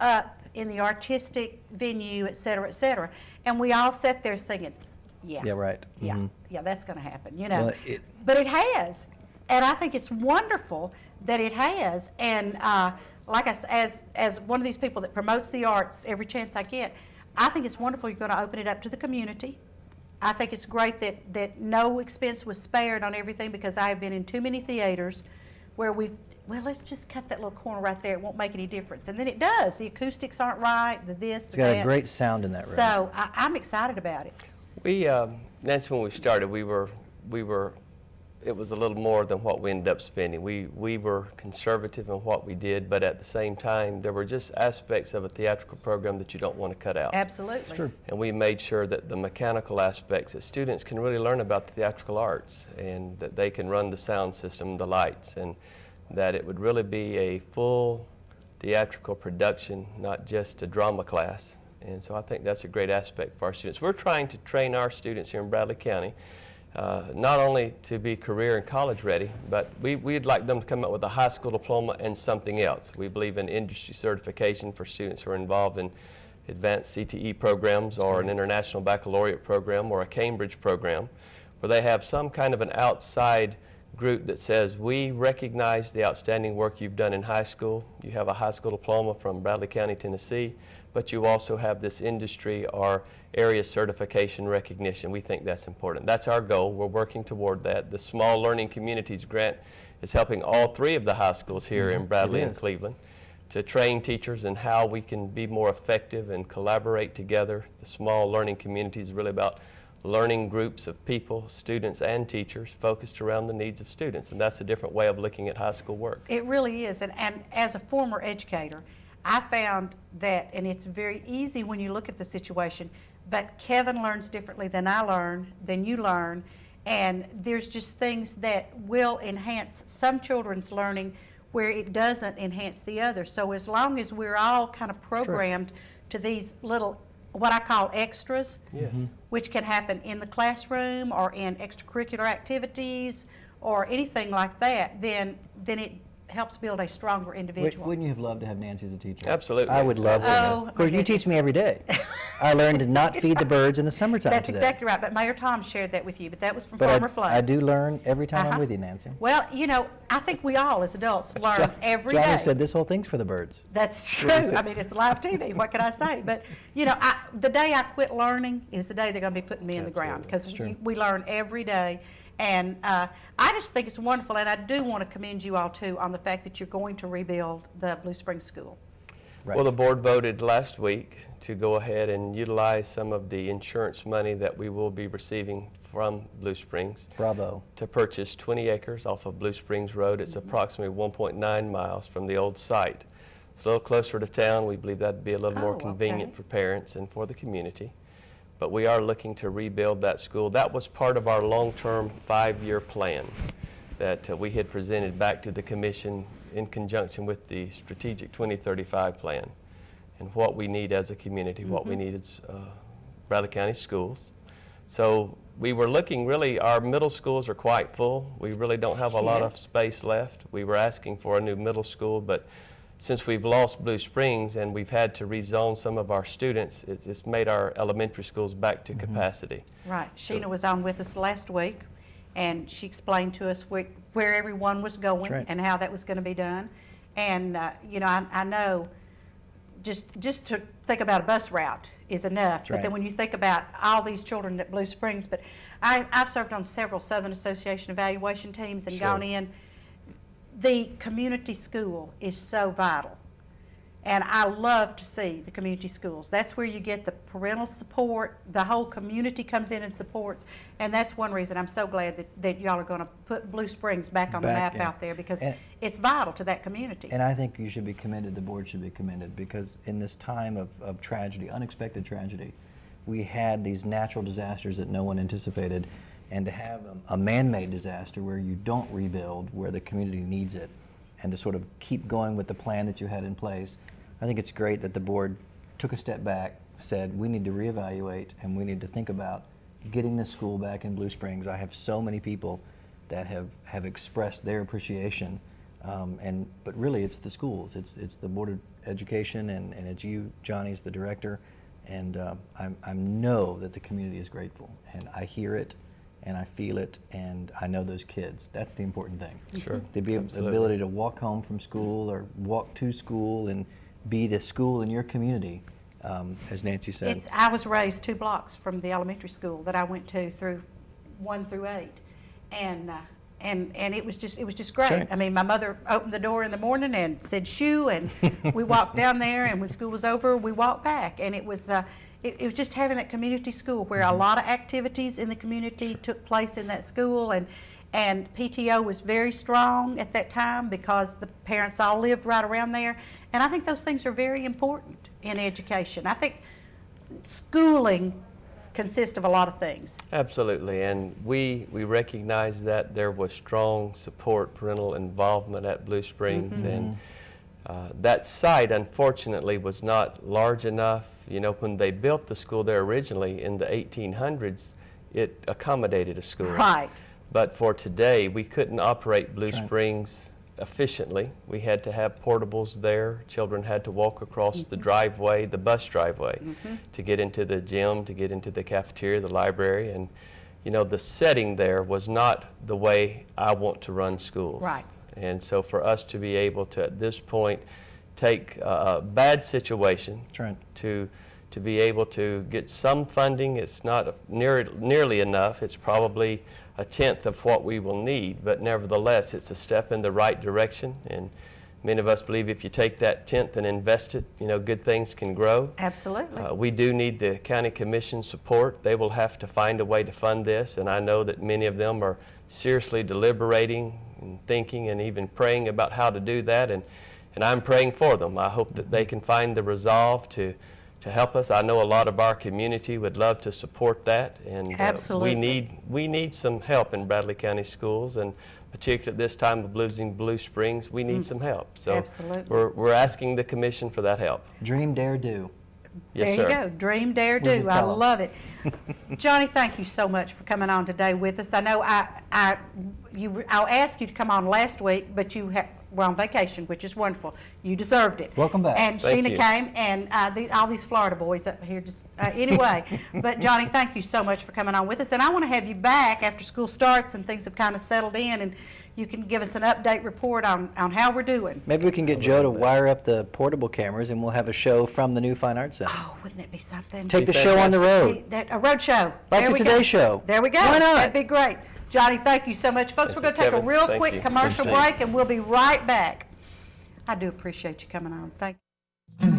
up in the artistic venue, et cetera, et cetera. And we all sat there singing, yeah. Yeah, right. Yeah, Mhm. yeah, that's going to happen, you know. Well, But it has, and I think it's wonderful that it has. And like as one of these people that promotes the arts every chance I get, I think it's wonderful you're going to open it up to the community. I think it's great that no expense was spared on everything, because I have been in too many theaters where let's just cut that little corner right there. It won't make any difference. And then it does. The acoustics aren't right, the this, It's the got that. a great sound in that room. So I'm excited about it. We, that's when we started. We were it was a little more than what we ended up spending. We were conservative in what we did, but at the same time, there were just aspects of a theatrical program that you don't want to cut out. Absolutely. Sure. And we made sure that the mechanical aspects, that students can really learn about the theatrical arts, and that they can run the sound system, the lights, and that it would really be a full theatrical production, not just a drama class. And so I think that's a great aspect for our students. We're trying to train our students here in Bradley County, not only to be career and college ready, but we'd like them to come up with a high school diploma and something else. We believe in industry certification for students who are involved in advanced CTE programs or an international baccalaureate program or a Cambridge program, where they have some kind of an outside group that says, we recognize the outstanding work you've done in high school. You have a high school diploma from Bradley County, Tennessee, but you also have this industry or area certification recognition. We think that's important. That's our goal. We're working toward that. The Small Learning Communities Grant is helping all 3 of the high schools here in Bradley and Cleveland to train teachers in how we can be more effective and collaborate together. The Small Learning Communities is really about learning groups of people, students and teachers, focused around the needs of students. And that's a different way of looking at high school work. It really is. And as a former educator, I found that, and it's very easy when you look at the situation, but Kevin learns differently than I learn, than you learn, and there's just things that will enhance some children's learning where it doesn't enhance the others. So as long as we're all kind of programmed to these little, what I call extras, which can happen in the classroom or in extracurricular activities or anything like that, then it helps build a stronger individual. Wouldn't you have loved to have Nancy as a teacher? Absolutely. I would love to. Oh, Of course, you teach me every day. I learned to not feed the birds in the summertime That's today. exactly right. But Mayor Tom shared that with you, but that was from But Farmer Flo. I do learn every time I'm with you, Nancy. Well, you know, I think we all as adults learn every day. Johnny said this whole thing's for the birds. That's true. I mean, it's live TV. What can I say? But, you know, the day I quit learning is the day they're going to be putting me in the ground, because we learn every day. And I just think it's wonderful, and I do want to commend you all, too, on the fact that you're going to rebuild the Blue Springs School. Right. Well, the board voted last week to go ahead and utilize some of the insurance money that we will be receiving from Blue Springs. Bravo. To purchase 20 acres off of Blue Springs Road. It's approximately 1.9 miles from the old site. It's a little closer to town. We believe that'd be a little more convenient for parents and for the community. But we are looking to rebuild that school. That was part of our long-term 5-year plan that we had presented back to the commission in conjunction with the Strategic 2035 plan, and what we need as a community, what we need is Bradley County schools. So we were looking, really, our middle schools are quite full. We really don't have a lot of space left. We were asking for a new middle school, but since we've lost Blue Springs and we've had to rezone some of our students, it's made our elementary schools back to capacity. Right. Sheena was on with us last week, and she explained to us where everyone was going and how that was going to be done. And, you know, I know just to think about a bus route is enough. But then when you think about all these children at Blue Springs, but I've served on several Southern Association evaluation teams and gone in. The community school is so vital. And I love to see the community schools. That's where you get the parental support, the whole community comes in and supports, and that's one reason I'm so glad that y'all are going to put Blue Springs back on the map out there, because it's vital to that community. And I think you should be commended, the board should be commended, because in this time of tragedy, unexpected tragedy, we had these natural disasters that no one anticipated, and to have a man-made disaster where you don't rebuild, where the community needs it, and to sort of keep going with the plan that you had in place. I think it's great that the board took a step back, said we need to reevaluate and we need to think about getting this school back in Blue Springs. I have so many people that have expressed their appreciation, but really it's the schools, it's the Board of Education, and it's you, Johnny's the director, and I know that the community is grateful, and I hear it and I feel it, and I know those kids. That's the important thing. Sure. To be the ability to walk home from school or walk to school and be the school in your community, as Nancy said. I was raised 2 blocks from the elementary school that I went to through 1 through 8, and it was just great. Sure. I mean, my mother opened the door in the morning and said shoo, and we walked down there, and when school was over, we walked back, and it was just having that community school where a lot of activities in the community took place in that school, and and PTO was very strong at that time because the parents all lived right around there. And I think those things are very important in education. I think schooling consists of a lot of things. Absolutely, and we recognize that there was strong support, parental involvement at Blue Springs, and that site unfortunately was not large enough. You know, when they built the school there originally in the 1800s, it accommodated a school. Right. But for today, we couldn't operate Blue Springs efficiently. We had to have portables there. Children had to walk across the driveway, the bus driveway, to get into the gym, to get into the cafeteria, the library, and you know, the setting there was not the way I want to run schools. Right. And so for us to be able to, at this point, take a bad situation to be able to get some funding, it's not nearly enough. It's probably a tenth of what we will need, but nevertheless, it's a step in the right direction. And many of us believe if you take that tenth and invest it, you know, good things can grow. Absolutely. We do need the county commission support. They will have to find a way to fund this, and I know that many of them are seriously deliberating and thinking and even praying about how to do that, and I'm praying for them. I hope that they can find the resolve to help us. I know a lot of our community would love to support that, and absolutely. we need some help in Bradley County schools, and particularly at this time of losing Blue Springs, we need some help. So absolutely. we're asking the commission for that help. Dream, dare, do. Yes, there you sir. go. Dream, dare, do. I love it. Johnny, thank you so much for coming on today with us. I know I'll ask you to come on last week, but you were on vacation, which is wonderful. You deserved it. Welcome back. And Thank Sheena you. came, and all these Florida boys up here just anyway. But Johnny, thank you so much for coming on with us. And I want to have you back after school starts and things have kind of settled in, and you can give us an update report on how we're doing. Maybe we can get Joe to wire up the portable cameras and we'll have a show from the new Fine Arts Center. Oh, wouldn't that be something? Take the show on the road. A road show. Like the Today Show. There we go. Why not? That'd be great. Johnny, thank you so much. Folks, we're going to take a Kevin. real Thank quick you. commercial Appreciate it. break, and we'll be right back. I do appreciate you coming on. Thank you.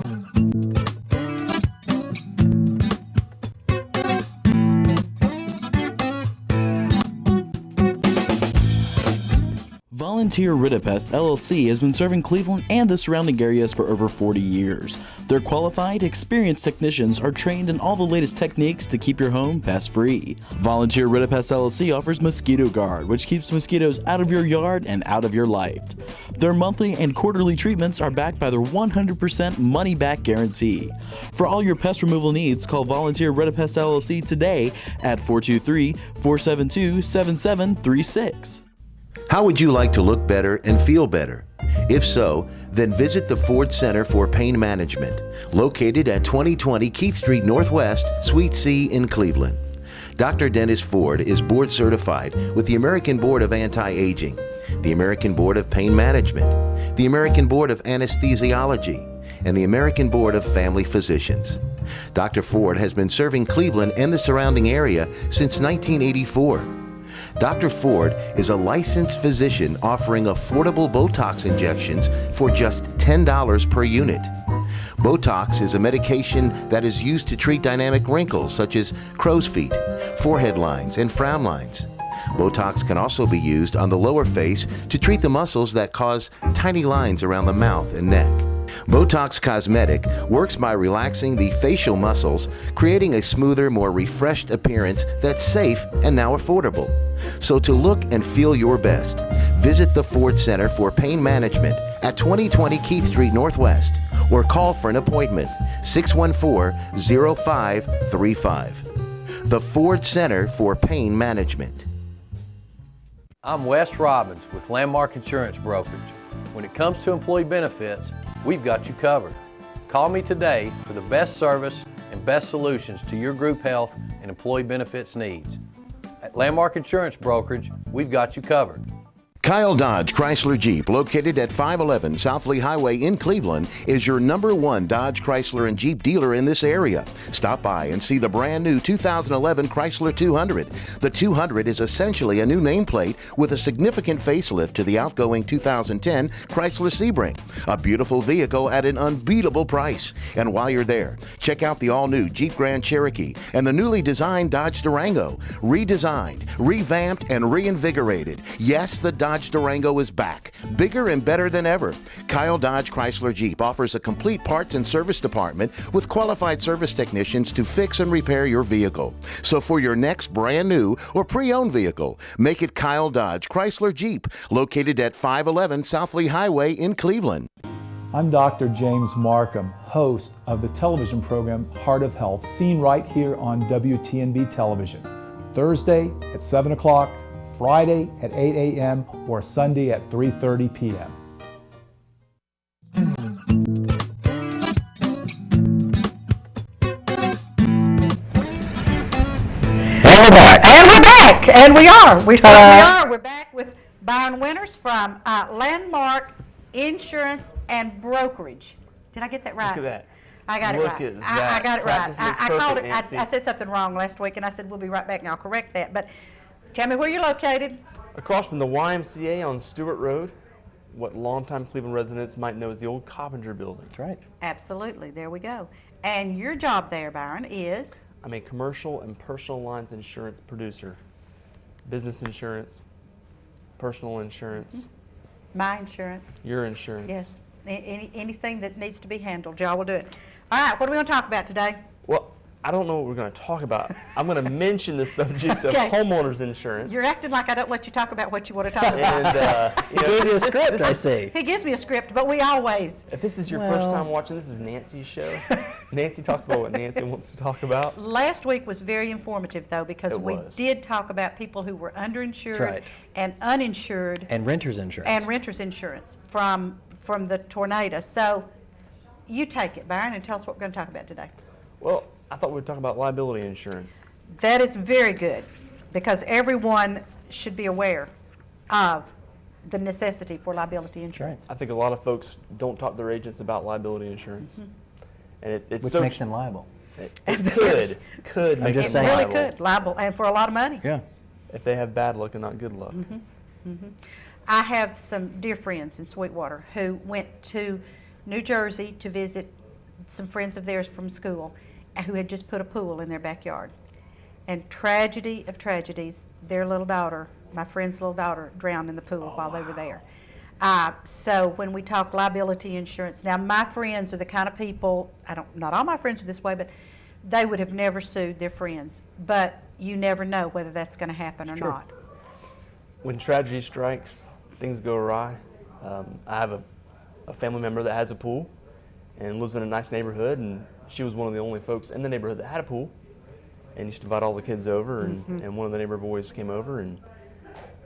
Volunteer Ridipest LLC has been serving Cleveland and the surrounding areas for over 40 years. Their qualified, experienced technicians are trained in all the latest techniques to keep your home pest-free. Volunteer Ridipest LLC offers Mosquito Guard, which keeps mosquitoes out of your yard and out of your life. Their monthly and quarterly treatments are backed by their 100% money-back guarantee. For all your pest removal needs, call Volunteer Ridipest LLC today at 423-472-7736. How would you like to look better and feel better? If so, then visit the Ford Center for Pain Management, located at 2020 Keith Street Northwest, Suite C in Cleveland. Dr. Dennis Ford is board certified with the American Board of Anti-Aging, the American Board of Pain Management, the American Board of Anesthesiology, and the American Board of Family Physicians. Dr. Ford has been serving Cleveland and the surrounding area since 1984. Dr. Ford is a licensed physician offering affordable Botox injections for just $10 per unit. Botox is a medication that is used to treat dynamic wrinkles such as crow's feet, forehead lines, and frown lines. Botox can also be used on the lower face to treat the muscles that cause tiny lines around the mouth and neck. Botox Cosmetic works by relaxing the facial muscles, creating a smoother, more refreshed appearance that's safe and now affordable. So to look and feel your best, visit the Ford Center for Pain Management at 2020 Keith Street Northwest or call for an appointment, 614-0535. The Ford Center for Pain Management. I'm Wes Robbins with Landmark Insurance Brokerage. When it comes to employee benefits, we've got you covered. Call me today for the best service and best solutions to your group health and employee benefits needs. At Landmark Insurance Brokerage, we've got you covered. Kyle Dodge Chrysler Jeep, located at 511 South Lee Highway in Cleveland, is your #1 Dodge, Chrysler, and Jeep dealer in this area. Stop by and see the brand new 2011 Chrysler 200. The 200 is essentially a new nameplate with a significant facelift to the outgoing 2010 Chrysler Sebring. A beautiful vehicle at an unbeatable price. And while you're there, check out the all-new Jeep Grand Cherokee and the newly designed Dodge Durango. Redesigned, revamped, and reinvigorated. Yes, the Dodge Durango is back, bigger and better than ever. Kyle Dodge Chrysler Jeep offers a complete parts and service department with qualified service technicians to fix and repair your vehicle. So for your next brand new or pre-owned vehicle, make it Kyle Dodge Chrysler Jeep, located at 511 South Lee Highway in Cleveland. I'm Dr. James Markham, host of the television program Heart of Health, seen right here on WTNB television, Thursday at 7 o'clock, Friday at 8 a.m., or Sunday at 3:30 p.m. And we're back, and we are. We certainly are. We're back with Byron Winters from Landmark Insurance and Brokerage. Did I get that right? Look at that. I got it Look right. at that. I got it right. Practice makes I called it. perfect, Nancy. I said something wrong last week, and I said we'll be right back, and I'll correct that. But tell me where you're located. Across from the YMCA on Stewart Road, what longtime Cleveland residents might know as the old Coppinger Building. That's right. Absolutely. There we go. And your job there, Byron, is? I'm a commercial and personal lines insurance producer. Business insurance, personal insurance, My insurance. your insurance. Yes. Anything that needs to be handled, y'all will do it. All right, what are we going to talk about today? Well, I don't know what we're going to talk about. I'm going to mention the subject Okay. of homeowners insurance. You're acting like I don't let you talk about what you want to talk about. And He gave you a script, I see. He gives me a script, but we always. if this is your first time watching, this is Nancy's show. Nancy talks about what Nancy wants to talk about. Last week was very informative, though, because It we was. did talk about people who were underinsured right. and uninsured And renter's insurance. and renters insurance from the tornado. So you take it, Byron, and tell us what we're going to talk about today. Well, I thought we'd talk about liability insurance. That is very good, because everyone should be aware of the necessity for liability insurance. I think a lot of folks don't talk to their agents about liability insurance. And it's Which so makes them liable. It could make just them saying. Really liable could, liable, and for a lot of money. Yeah. if they have bad luck and not good luck. I have some dear friends in Sweetwater who went to New Jersey to visit some friends of theirs from school who had just put a pool in their backyard. And tragedy of tragedies, their little daughter, my friend's little daughter, drowned in the pool while they were there. So when we talk liability insurance, now my friends are the kind of people, not all my friends are this way, but they would have never sued their friends. But you never know whether that's going to happen or not. When tragedy strikes, things go awry. I have a family member that has a pool and lives in a nice neighborhood, and she was one of the only folks in the neighborhood that had a pool, and used to invite all the kids over, and one of the neighbor boys came over and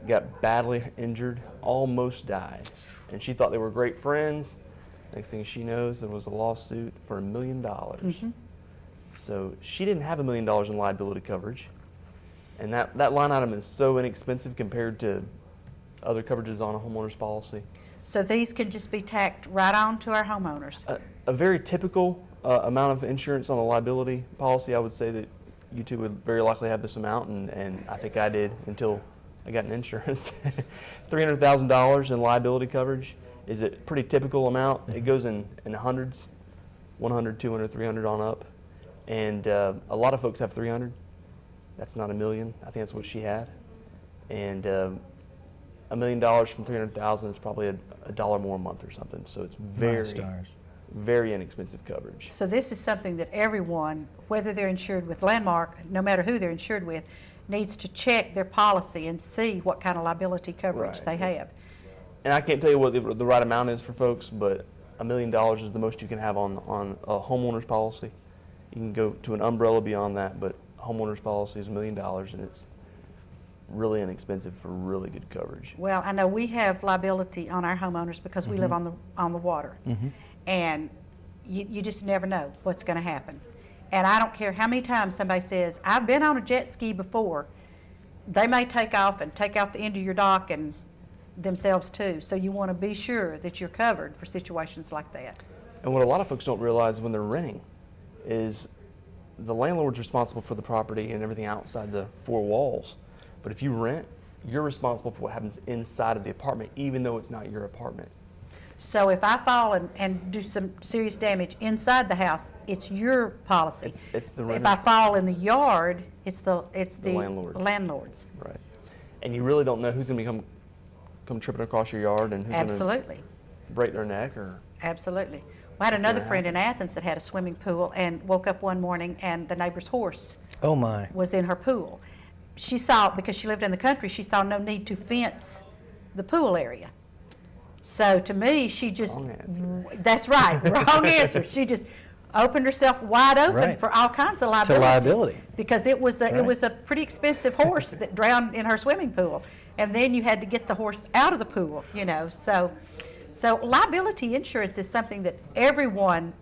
got badly injured, almost died. And she thought they were great friends. Next thing she knows, there was a lawsuit for $1 million. So she didn't have $1 million in liability coverage. And that line item is so inexpensive compared to other coverages on a homeowner's policy. So these can just be tacked right on to our homeowners. A very typical amount of insurance on a liability policy, I would say that you two would very likely have this amount, and I think I did until I got an insurance. $300,000 in liability coverage is a pretty typical amount. It goes in the hundreds, 100, 200, 300 on up. And a lot of folks have 300. That's not $1 million. I think that's what she had. And $1 million from 300,000 is probably a dollar more a month or something. So it's very inexpensive coverage. So this is something that everyone, whether they're insured with Landmark, no matter who they're insured with, needs to check their policy and see what kind of liability coverage they have. And I can't tell you what the right amount is for folks, but $1 million is the most you can have on a homeowner's policy. You can go to an umbrella beyond that, but homeowner's policy is $1 million, and it's really inexpensive for really good coverage. Well, I know we have liability on our homeowners because we live on the water, and you just never know what's going to happen. And I don't care how many times somebody says, I've been on a jet ski before. They may take off and take out the end of your dock and themselves too. So you want to be sure that you're covered for situations like that. And what a lot of folks don't realize when they're renting is the landlord's responsible for the property and everything outside the four walls. But if you rent, you're responsible for what happens inside of the apartment, even though it's not your apartment. So if I fall and do some serious damage inside the house, it's your policy. It's the renter. If I fall in the yard, it's the landlord's. Right. And you really don't know who's going to come tripping across your yard and who's going to break their neck or. Absolutely. Well, I had another friend in Athens that had a swimming pool and woke up one morning and the neighbor's horse was in her pool. She saw, because she lived in the country, she saw no need to fence the pool area. So to me, she just, that's right, wrong answer. She just opened herself wide open for all kinds of liability. To liability. Because it was a pretty expensive horse that drowned in her swimming pool. And then you had to get the horse out of the pool, you know. So liability insurance is something that everyone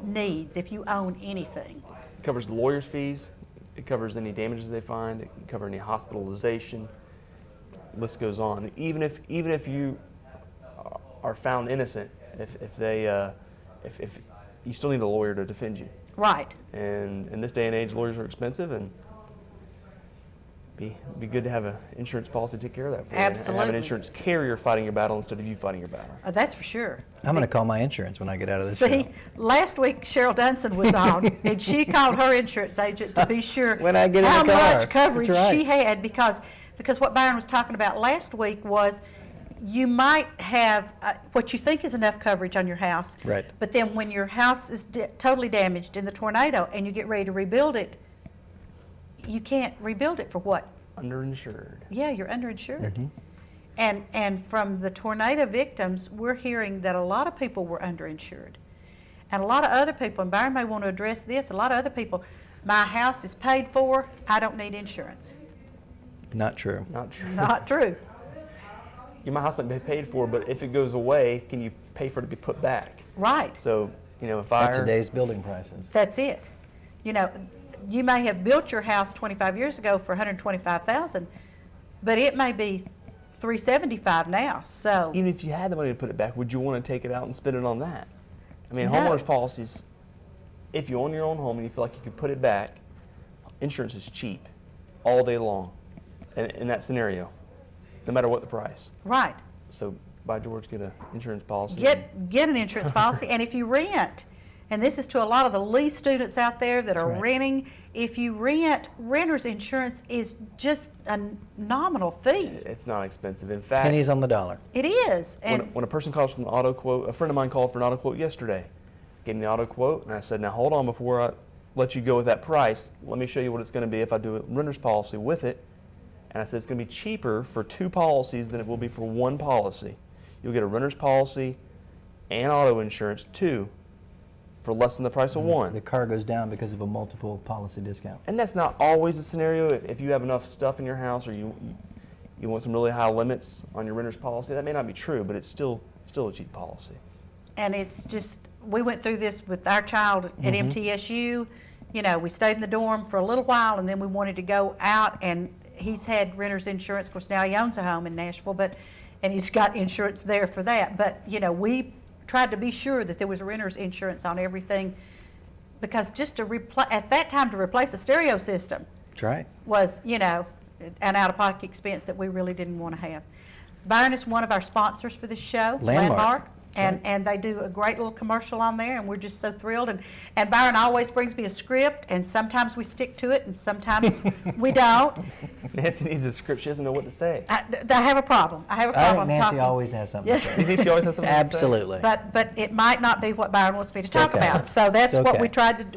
needs if you own anything. It covers the lawyer's fees. It covers any damages they find. It can cover any hospitalization. The list goes on. Even if you are found innocent, if you still need a lawyer to defend you. Right. And in this day and age, lawyers are expensive, and be good to have an insurance policy to take care of that for you. Absolutely. And have an insurance carrier fighting your battle instead of you fighting your battle. That's for sure. I'm going to call my insurance when I get out of this See, show. last week Cheryl Dunson was on, and she called her insurance agent to be sure When I get in how the car. much coverage That's right. she had, because what Byron was talking about last week was you might have what you think is enough coverage on your house, right? But then when your house is totally damaged in the tornado and you get ready to rebuild it, you can't rebuild it for what? Underinsured. Yeah, you're underinsured. Mm-hmm. And from the tornado victims, we're hearing that a lot of people were underinsured. And a lot of other people, and Byron may want to address this, a lot of other people, my house is paid for, I don't need insurance. Not true. Not true. Not true. My house might be paid for, but if it goes away, can you pay for it to be put back? Right. So, if That's today's building prices. That's it. You may have built your house 25 years ago for $125,000, but it may be $375 now. So even if you had the money to put it back, would you want to take it out and spend it on that? I mean, No. homeowners policies, if you own your own home and you feel like you could put it back, insurance is cheap all day long in that scenario, no matter what the price. Right. So by George, get an insurance policy. Get an insurance policy, and if you rent, and this is to a lot of the Lee students out there that are renting, if you rent, renter's insurance is just a nominal fee. It's not expensive. In fact, Pennies on the dollar. It is. And when a person calls for an auto quote, a friend of mine called for an auto quote yesterday, gave me the auto quote, and I said, now hold on, before I let you go with that price, let me show you what it's going to be if I do a renter's policy with it. And I said it's going to be cheaper for 2 policies than it will be for 1 policy. You'll get a renter's policy and auto insurance, 2, for less than the price of 1. The car goes down because of a multiple policy discount. And that's not always the scenario. If you have enough stuff in your house, or you want some really high limits on your renter's policy, that may not be true, but it's still a cheap policy. And it's just, we went through this with our child at MTSU. We stayed in the dorm for a little while, and then we wanted to go out, and he's had renter's insurance. Of course, now he owns a home in Nashville, and he's got insurance there for that. But, we tried to be sure that there was renter's insurance on everything, because just at that time to replace a stereo system That's right. was, an out-of-pocket expense that we really didn't want to have. Byron is one of our sponsors for this show, Landmark. and they do a great little commercial on there, and we're just so thrilled. And Byron always brings me a script, and sometimes we stick to it, and sometimes we don't. Nancy needs a script. She doesn't know what to say. I have a problem. I have a I problem think Nancy talking. always has something Yes. to Do say. you think she always has something to say? Absolutely. But it might not be what Byron wants me to talk okay. about. So that's It's what okay.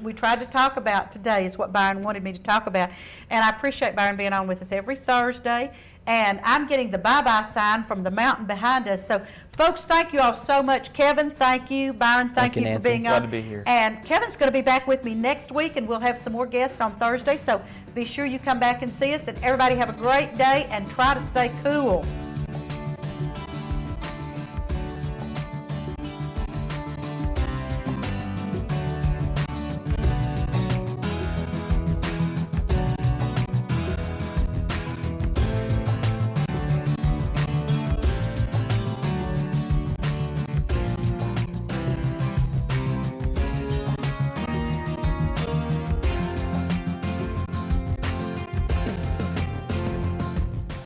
we tried to talk about today, is what Byron wanted me to talk about. And I appreciate Byron being on with us every Thursday. And I'm getting the bye-bye sign from the mountain behind us. So, folks, thank you all so much. Kevin, thank you. Byron, thank you for Nancy. being Glad on. to be here. And Kevin's going to be back with me next week, and we'll have some more guests on Thursday. So be sure you come back and see us. And everybody have a great day, and try to stay cool.